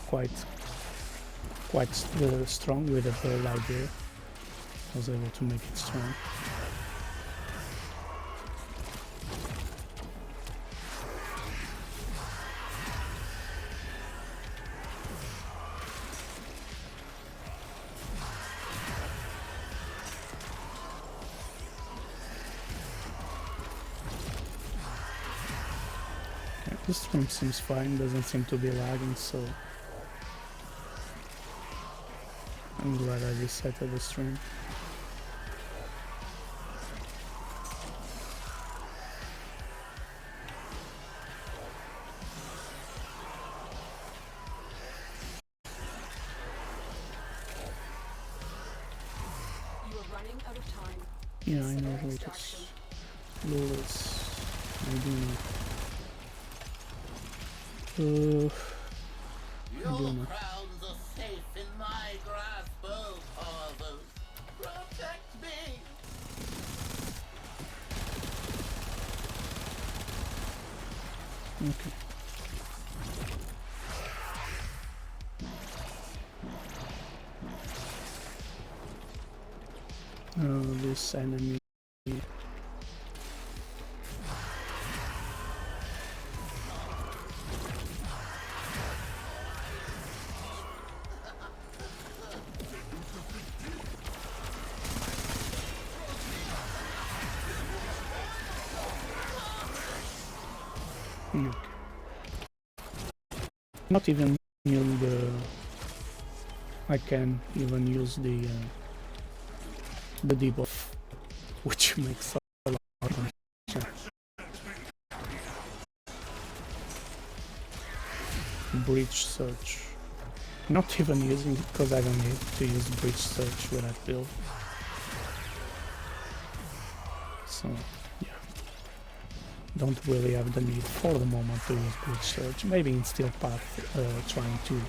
strong with the build idea. I was able to make it strong. The stream seems fine, doesn't seem to be lagging, so I'm glad I resetted the stream. You are running out of time. Yeah, I know Lotus. I do know. I do know. Crowns are safe in my grasp, oh fathers. Protect me. Okay. This enemy. Okay. Not even use the. I can even use the debuff, which makes a lot of sense. Breach search. Not even using it because I don't need to use breach search with that build. So yeah, don't really have the need for the moment to use breach search. Maybe in Steel Path, trying to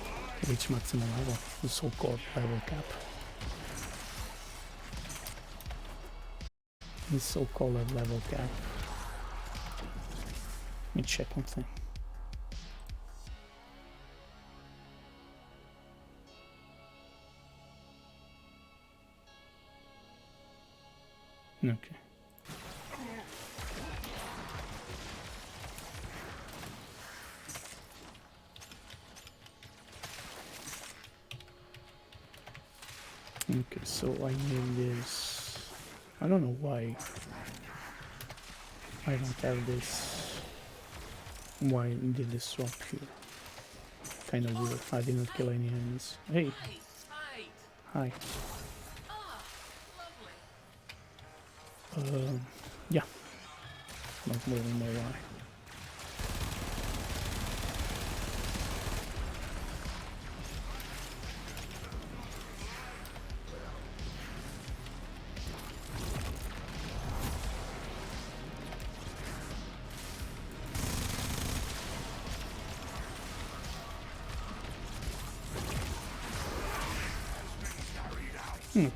reach maximum level, the so-called level cap. The so-called level cap. Let me check one thing. Okay. Okay, so I need this. I don't know why I don't have this. Why did this swap here? Kind of weird. I didn't kill any enemies. Hey. Hi. Yeah. Don't really know why. Okay.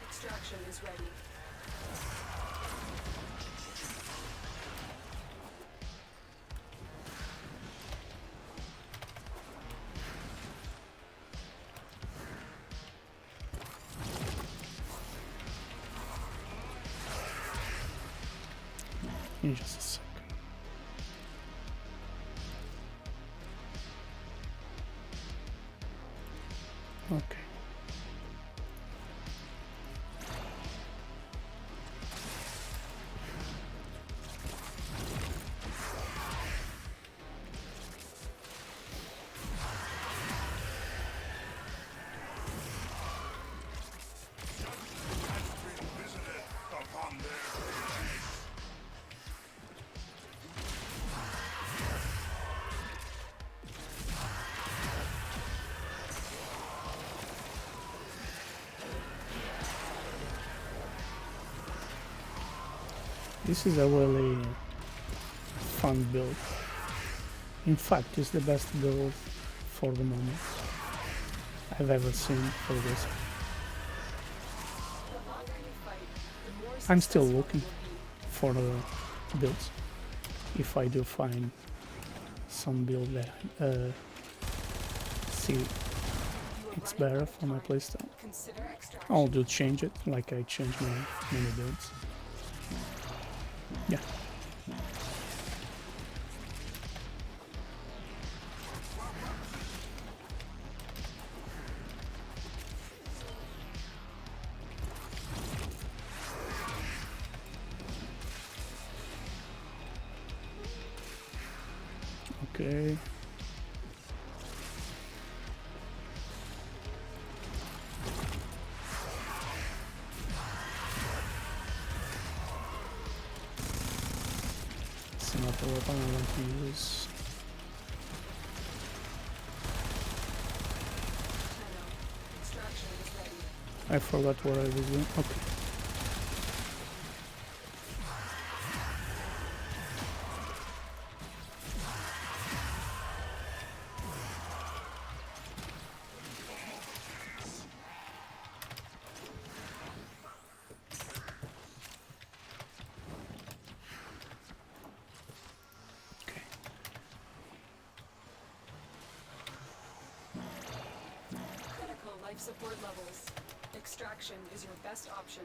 Extraction is ready. In just a second. Okay. This is a really fun build. In fact, it's the best build for the moment I've ever seen for this. I'm still looking for the builds. If I do find some build that see it's better for my playstyle, I'll do change it like I change my many builds. Yeah. Okay. It's not the weapon I want to use. I forgot what I was doing. Okay. life support levels. Extraction is your best option.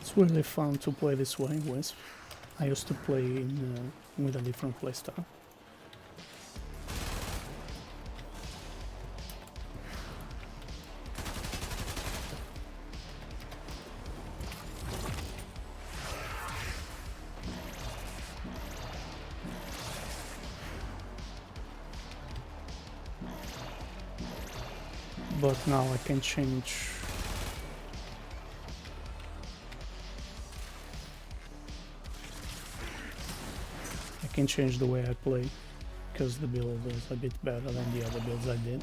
It's really fun to play this way, Wisp. I used to play with a different playstyle. But now I can change. I can change the way I play, because the build is a bit better than the other builds I did.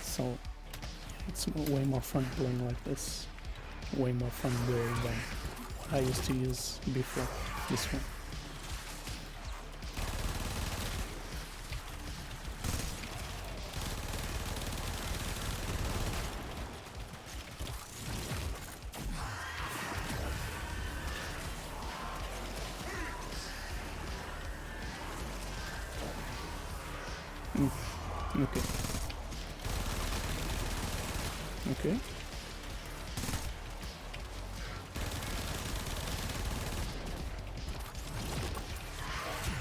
So it's way more fun playing like this. Way more fun build than what I used to use before this one. Okay. Okay.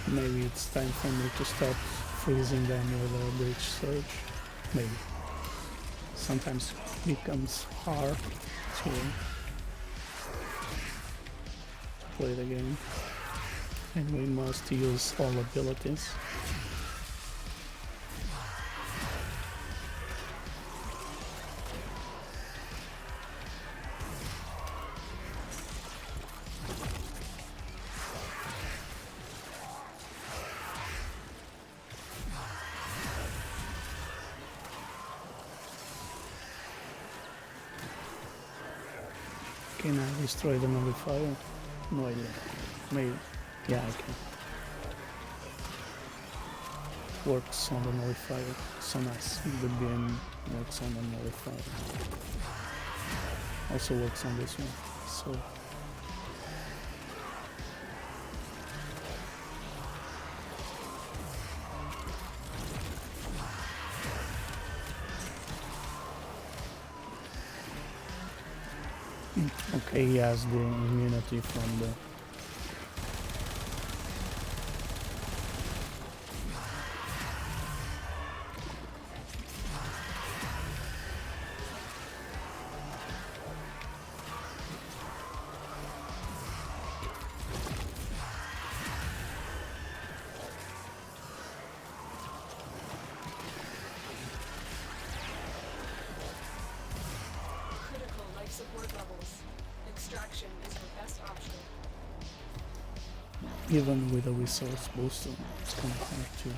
Maybe it's time for me to start freezing them with a breach surge. Maybe. Sometimes it becomes hard to play the game. And we must use all abilities. Can I destroy the nullifier? No idea. Maybe. Yeah, I can. Works on the nullifier. So nice. The beam works on the nullifier. Also works on this one. So okay, he has the immunity from the Critical life support levels. Extraction is your best option. even with a resource booster, it's kind of hard to.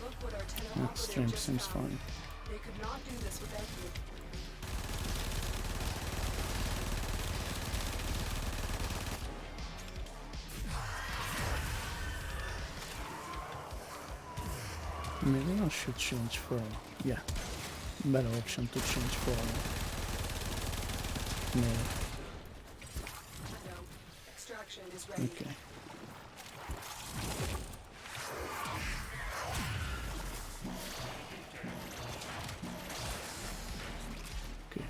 Look what our tenant That operative stream just seems found. fine. They could not do this without you. Maybe I should change for, yeah, better option to change for melee. No. Extraction is ready. Okay. Okay.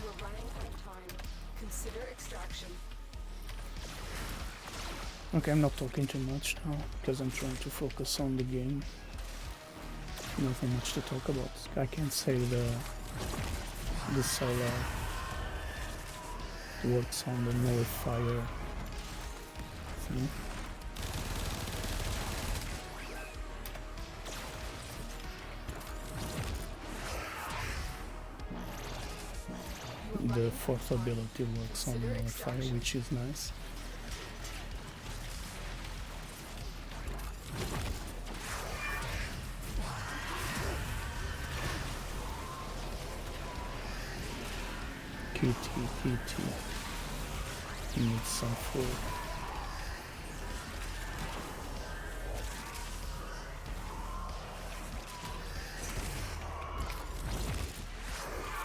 You are running out of time. Consider extraction. Okay, I'm not talking too much now because I'm trying to focus on the game. Nothing much to talk about. I can't say the solar works on the nullifier thing. The fourth ability works on the nullifier, which is nice. Kitty. He needs some food.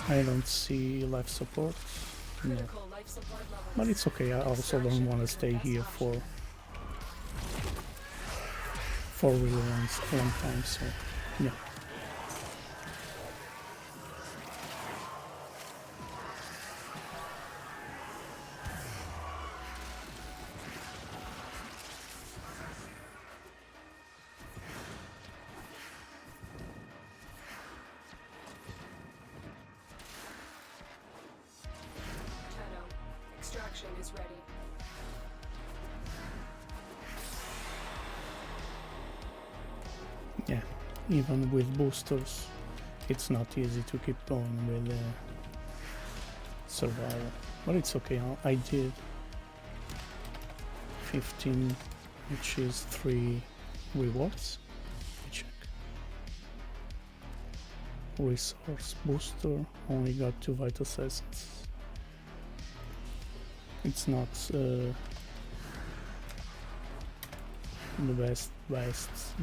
I don't see life support. No. Critical life support level. But it's okay, I also don't want to stay here for a really long time, so yeah. Shadow. Extraction is ready. Yeah, even with boosters, it's not easy to keep going with survival. But it's okay, I did 15, which is 3 rewards. Let me check. Resource booster, only got 2 vital essence. It's not the best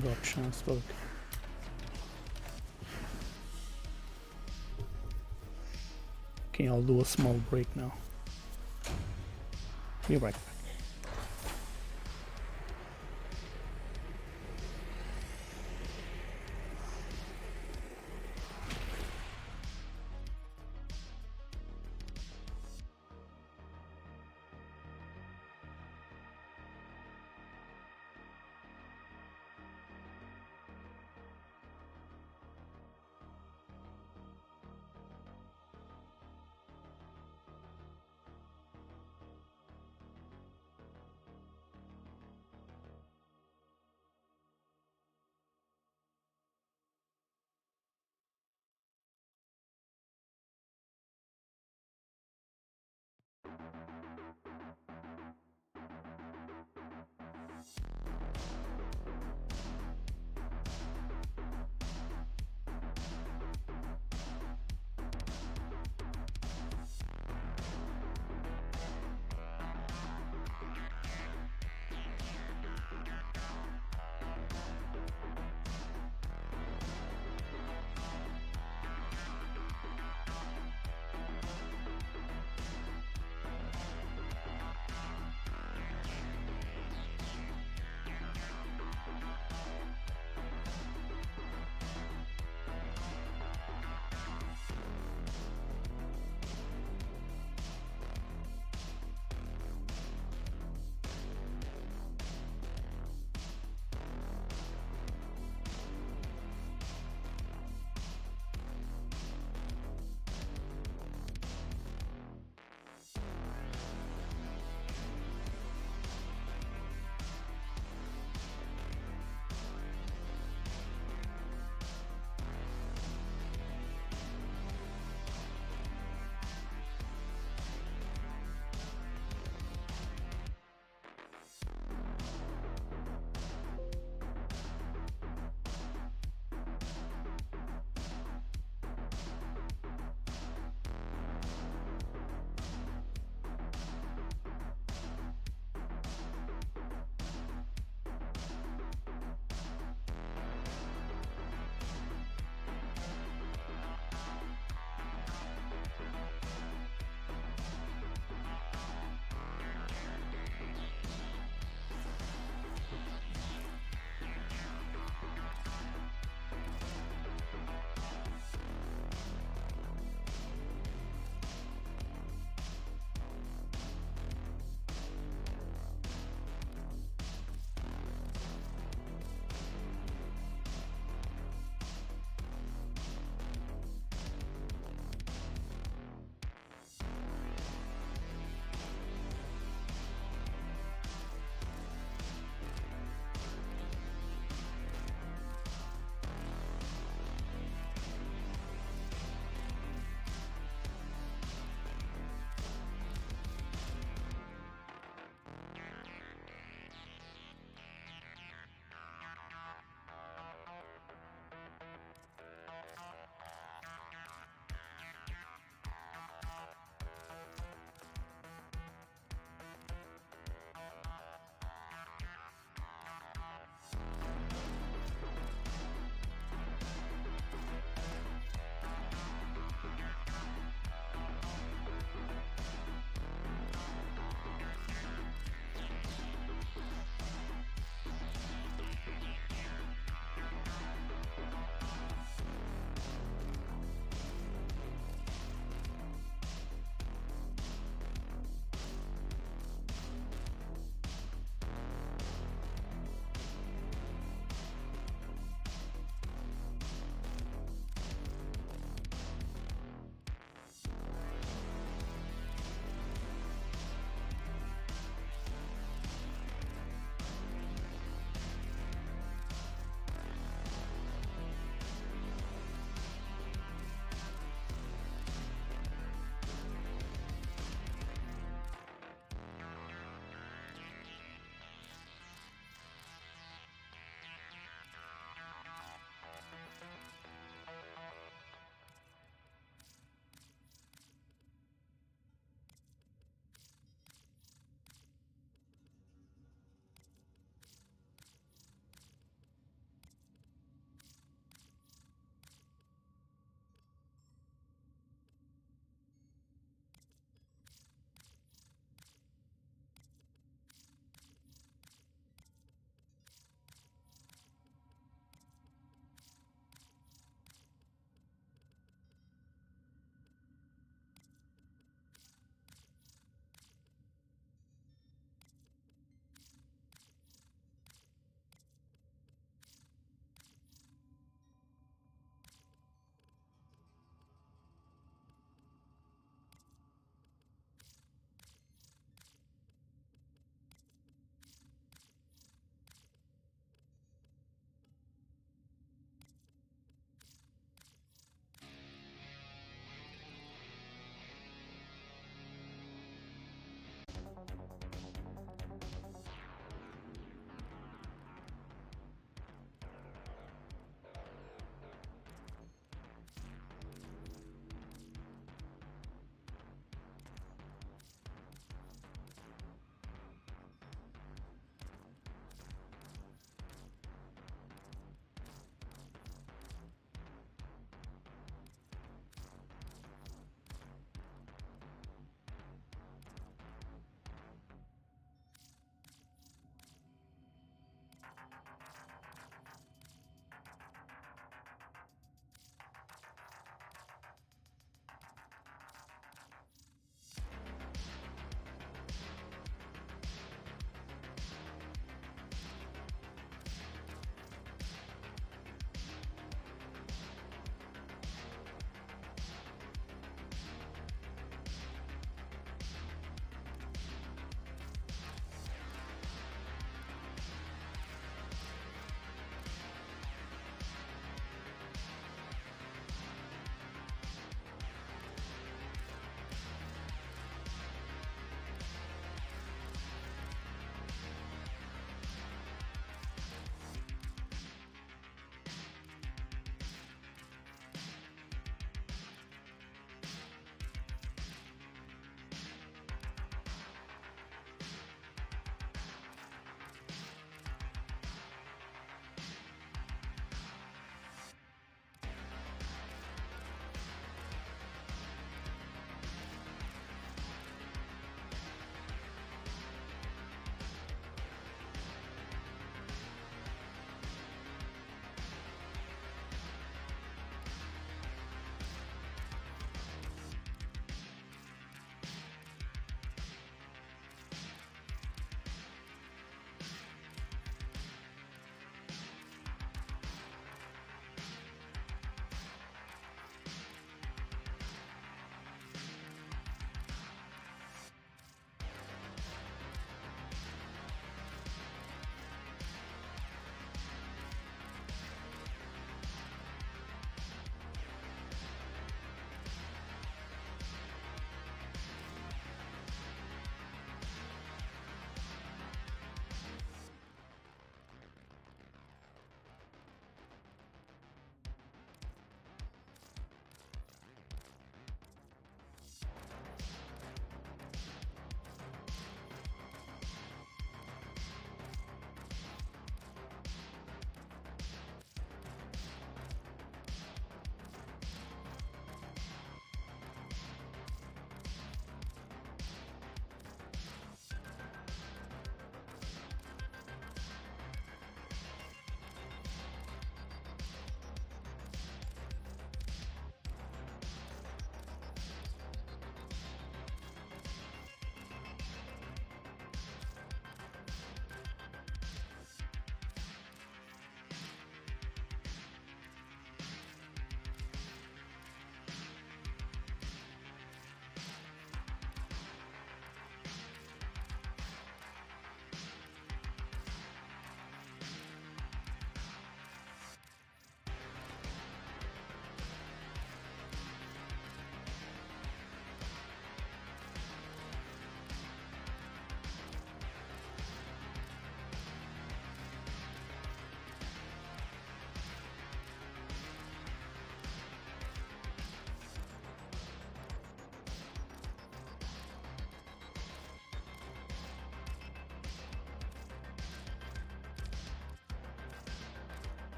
drop chance, but okay. Okay, I'll do a small break now. Be right back.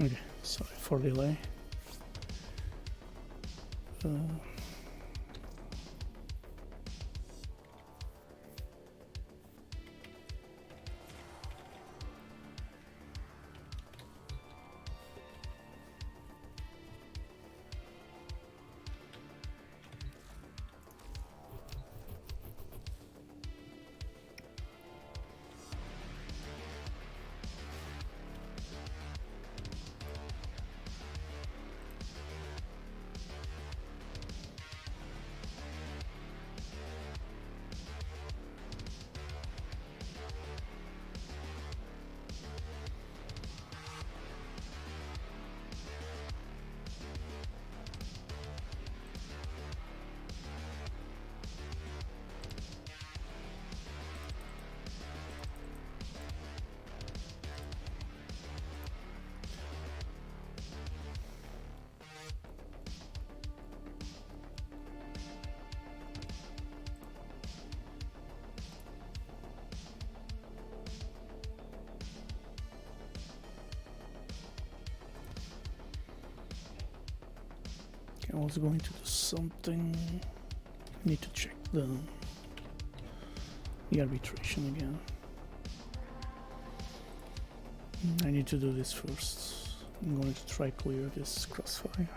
Okay, sorry for delay. I was going to do something. Need to check the arbitration again. I need to do this first. I'm going to try clear this crossfire.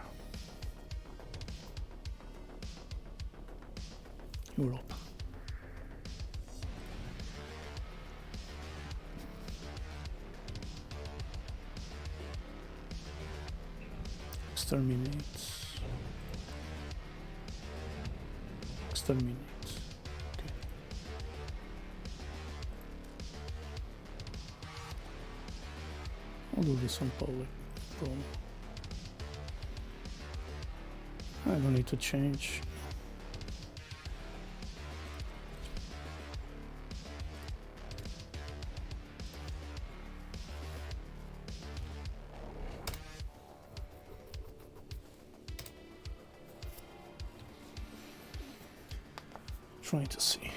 Europe. Exterminate. Exterminate. Okay. I'll do this on public. Problem. I don't need to change. Trying to see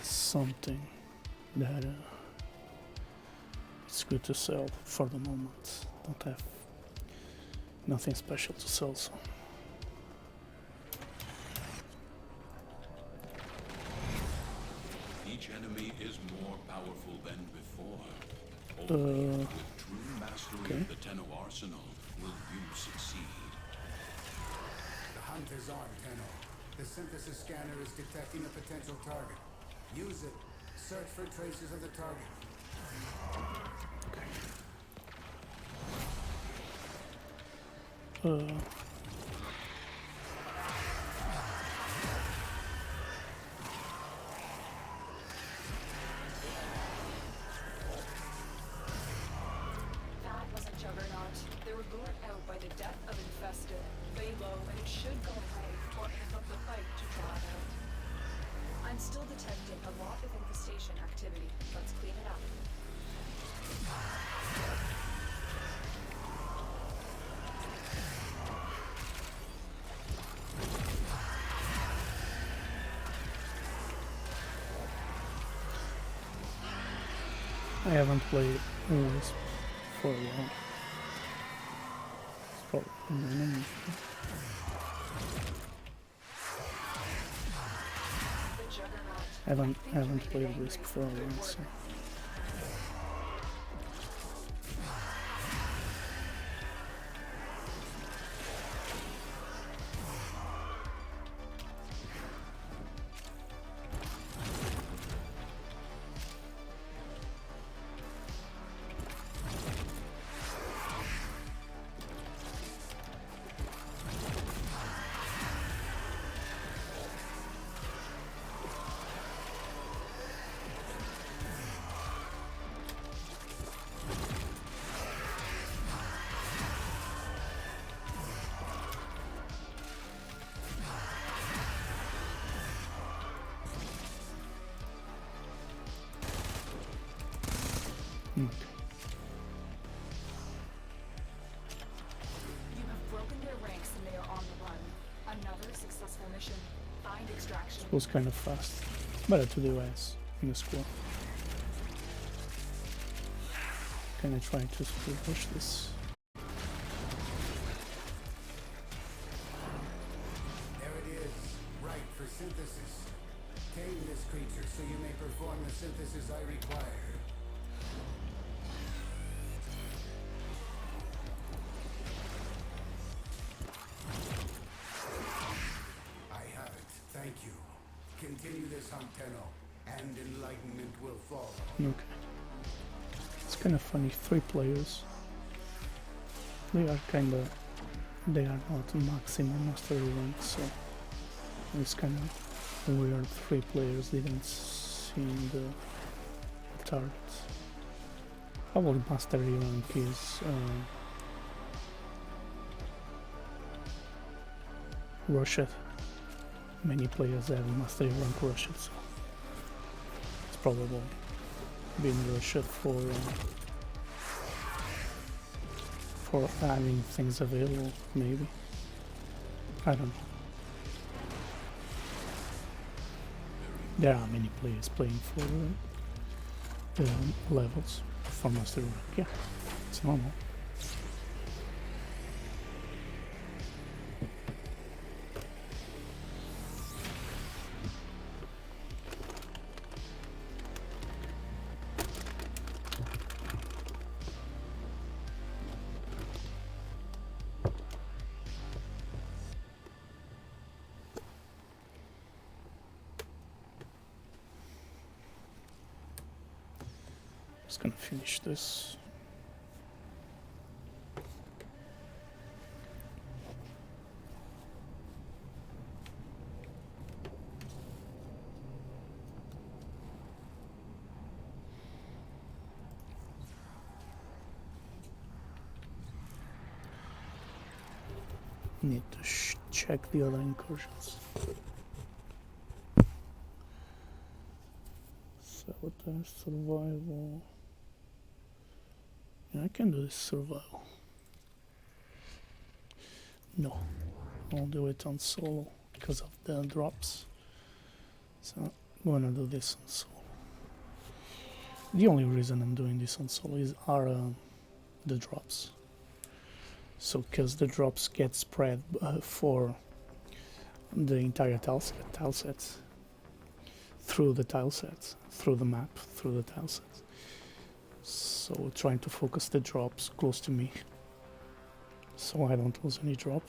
something that it's good to sell for the moment. Don't have nothing special to sell, so Each enemy is more powerful than before. Only with true mastery of the Tenno arsenal will you succeed. The hunt is on, Tenno. The synthesis scanner is detecting a potential target. Use it. Search for traces of the target. That was a juggernaut. They were lured out by the death of infested. Lay low and it should go away or amp up the fight to draw it out. I'm still detecting a lot of infestation activity. Let's clean it up. I haven't played this for a while. It's probably unusual. The juggernaut. I haven't played this for a while, so. You have broken their ranks and they are on the run. Another successful mission. Find extraction. It was kind of fast. Better to do as in the squad. Can I try to push this? Tenno, and enlightenment will follow. Okay. It's kind of funny. 3 players. They are not maximum mastery rank, so it's kind of weird. 3 players didn't see the targets. Probably mastery rank is rushed. Many players have mastery rank rushed, so it's probably being rushed for having things available, maybe. I don't know. There are many players playing for levels for master rank. Yeah, it's normal. Just gonna finish this. Need to check the other incursions. Sabotage, survival. Yeah, I can do this survival. No, I'll do it on solo because of the drops. So I'm gonna do this on solo. The only reason I'm doing this on solo are the drops. So because the drops get spread for the entire tile set, through the tile set, through the map, through the tile set. So trying to focus the drops close to me, so I don't lose any drop.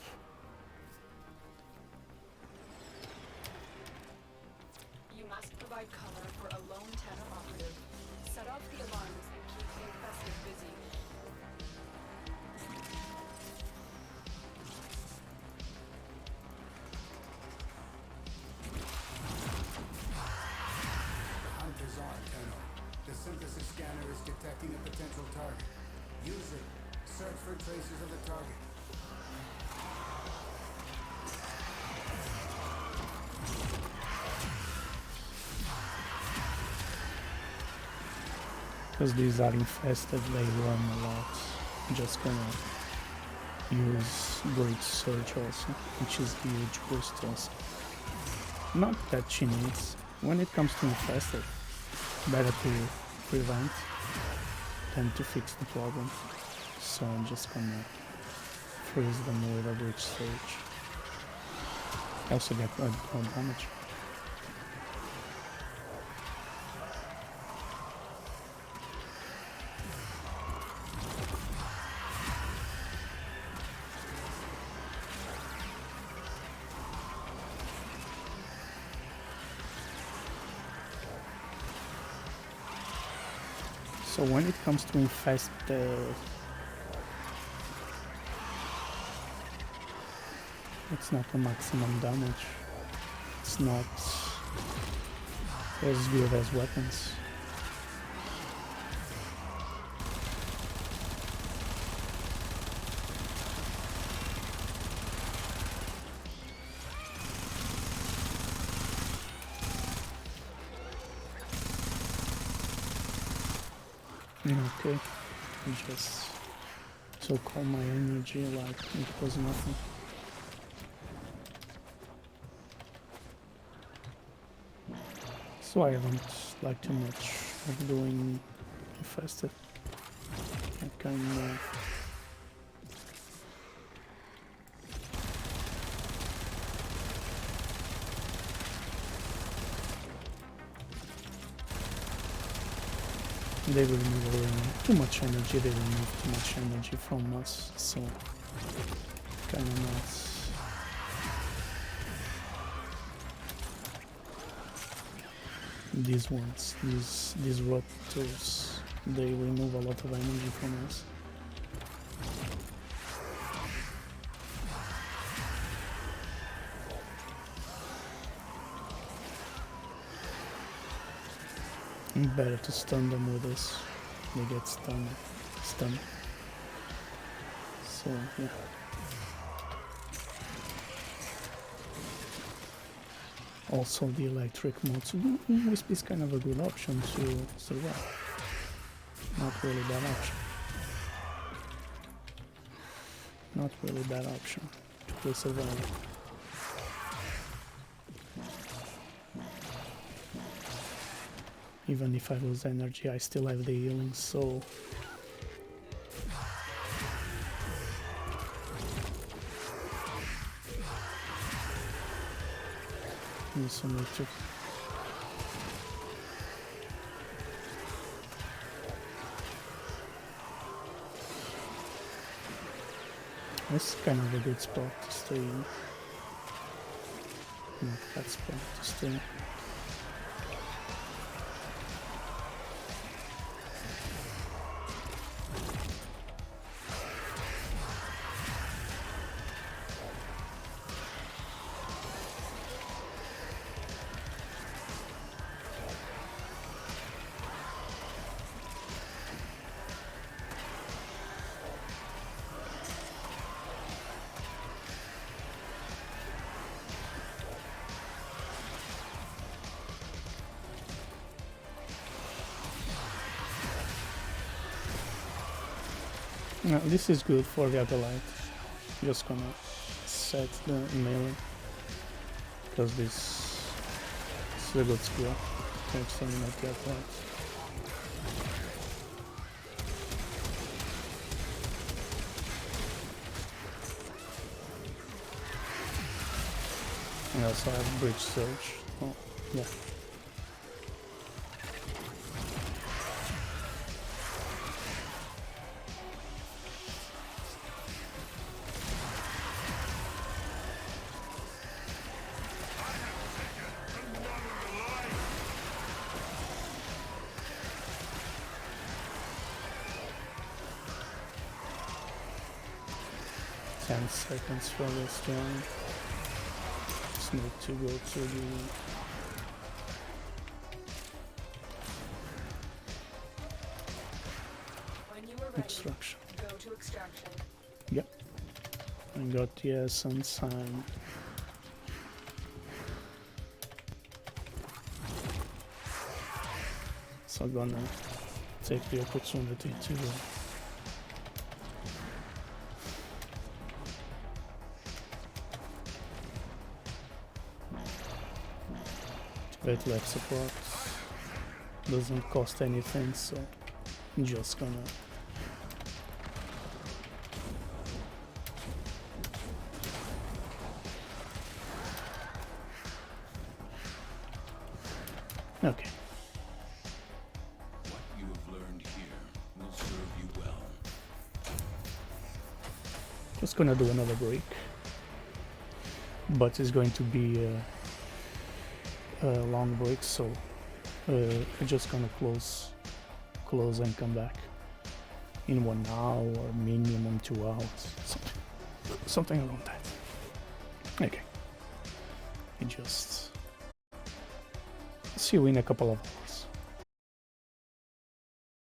You must provide cover for a lone Tenno operative. Set off the alarms and keep the infested busy. The hunt is on, Tenno. The synthesis scanner is detecting a potential target. Use it. Search for traces of the target. Because these are infested, they run a lot. I'm just gonna use Great Surge also, which is huge boost also. Not that she needs. When it comes to infested, better to prevent than to fix the problem. So I'm just gonna freeze them with a Great Surge. I also get more damage. So when it comes to infest it's not the maximum damage. It's not as good as weapons. Okay, just took all my energy like it was nothing. So I don't like too much of doing infested. I kind of they remove too much energy, they remove too much energy from us, so kind of not. these ones, these rotors, they remove a lot of energy from us. Better to stun them with this. They get stunned. So yeah. Also the electric mods. Wisp is kind of a good option to survive. Not really bad option. Not really bad option to play survival. Even if I lose energy, I still have the healing, so... Need some electric. This is kind of a good spot to stay in. Not that spot to stay in. No, this is good for the other light. Just gonna set the melee because this is a good skill to exterminate the other light. I also have bridge surge. Oh, yeah. Seconds for this round. Just need to go to the When you are ready, extraction. go to extraction. Yep. I got the essence and so I'm gonna take the opportunity to get left support. Doesn't cost anything, so I'm just gonna okay. What you have learned here will serve you well. Just gonna do another break, but it's going to be a long break, so I'm just gonna close and come back in 1 hour or minimum 2 hours, something around that. Okay, I just see you in a couple of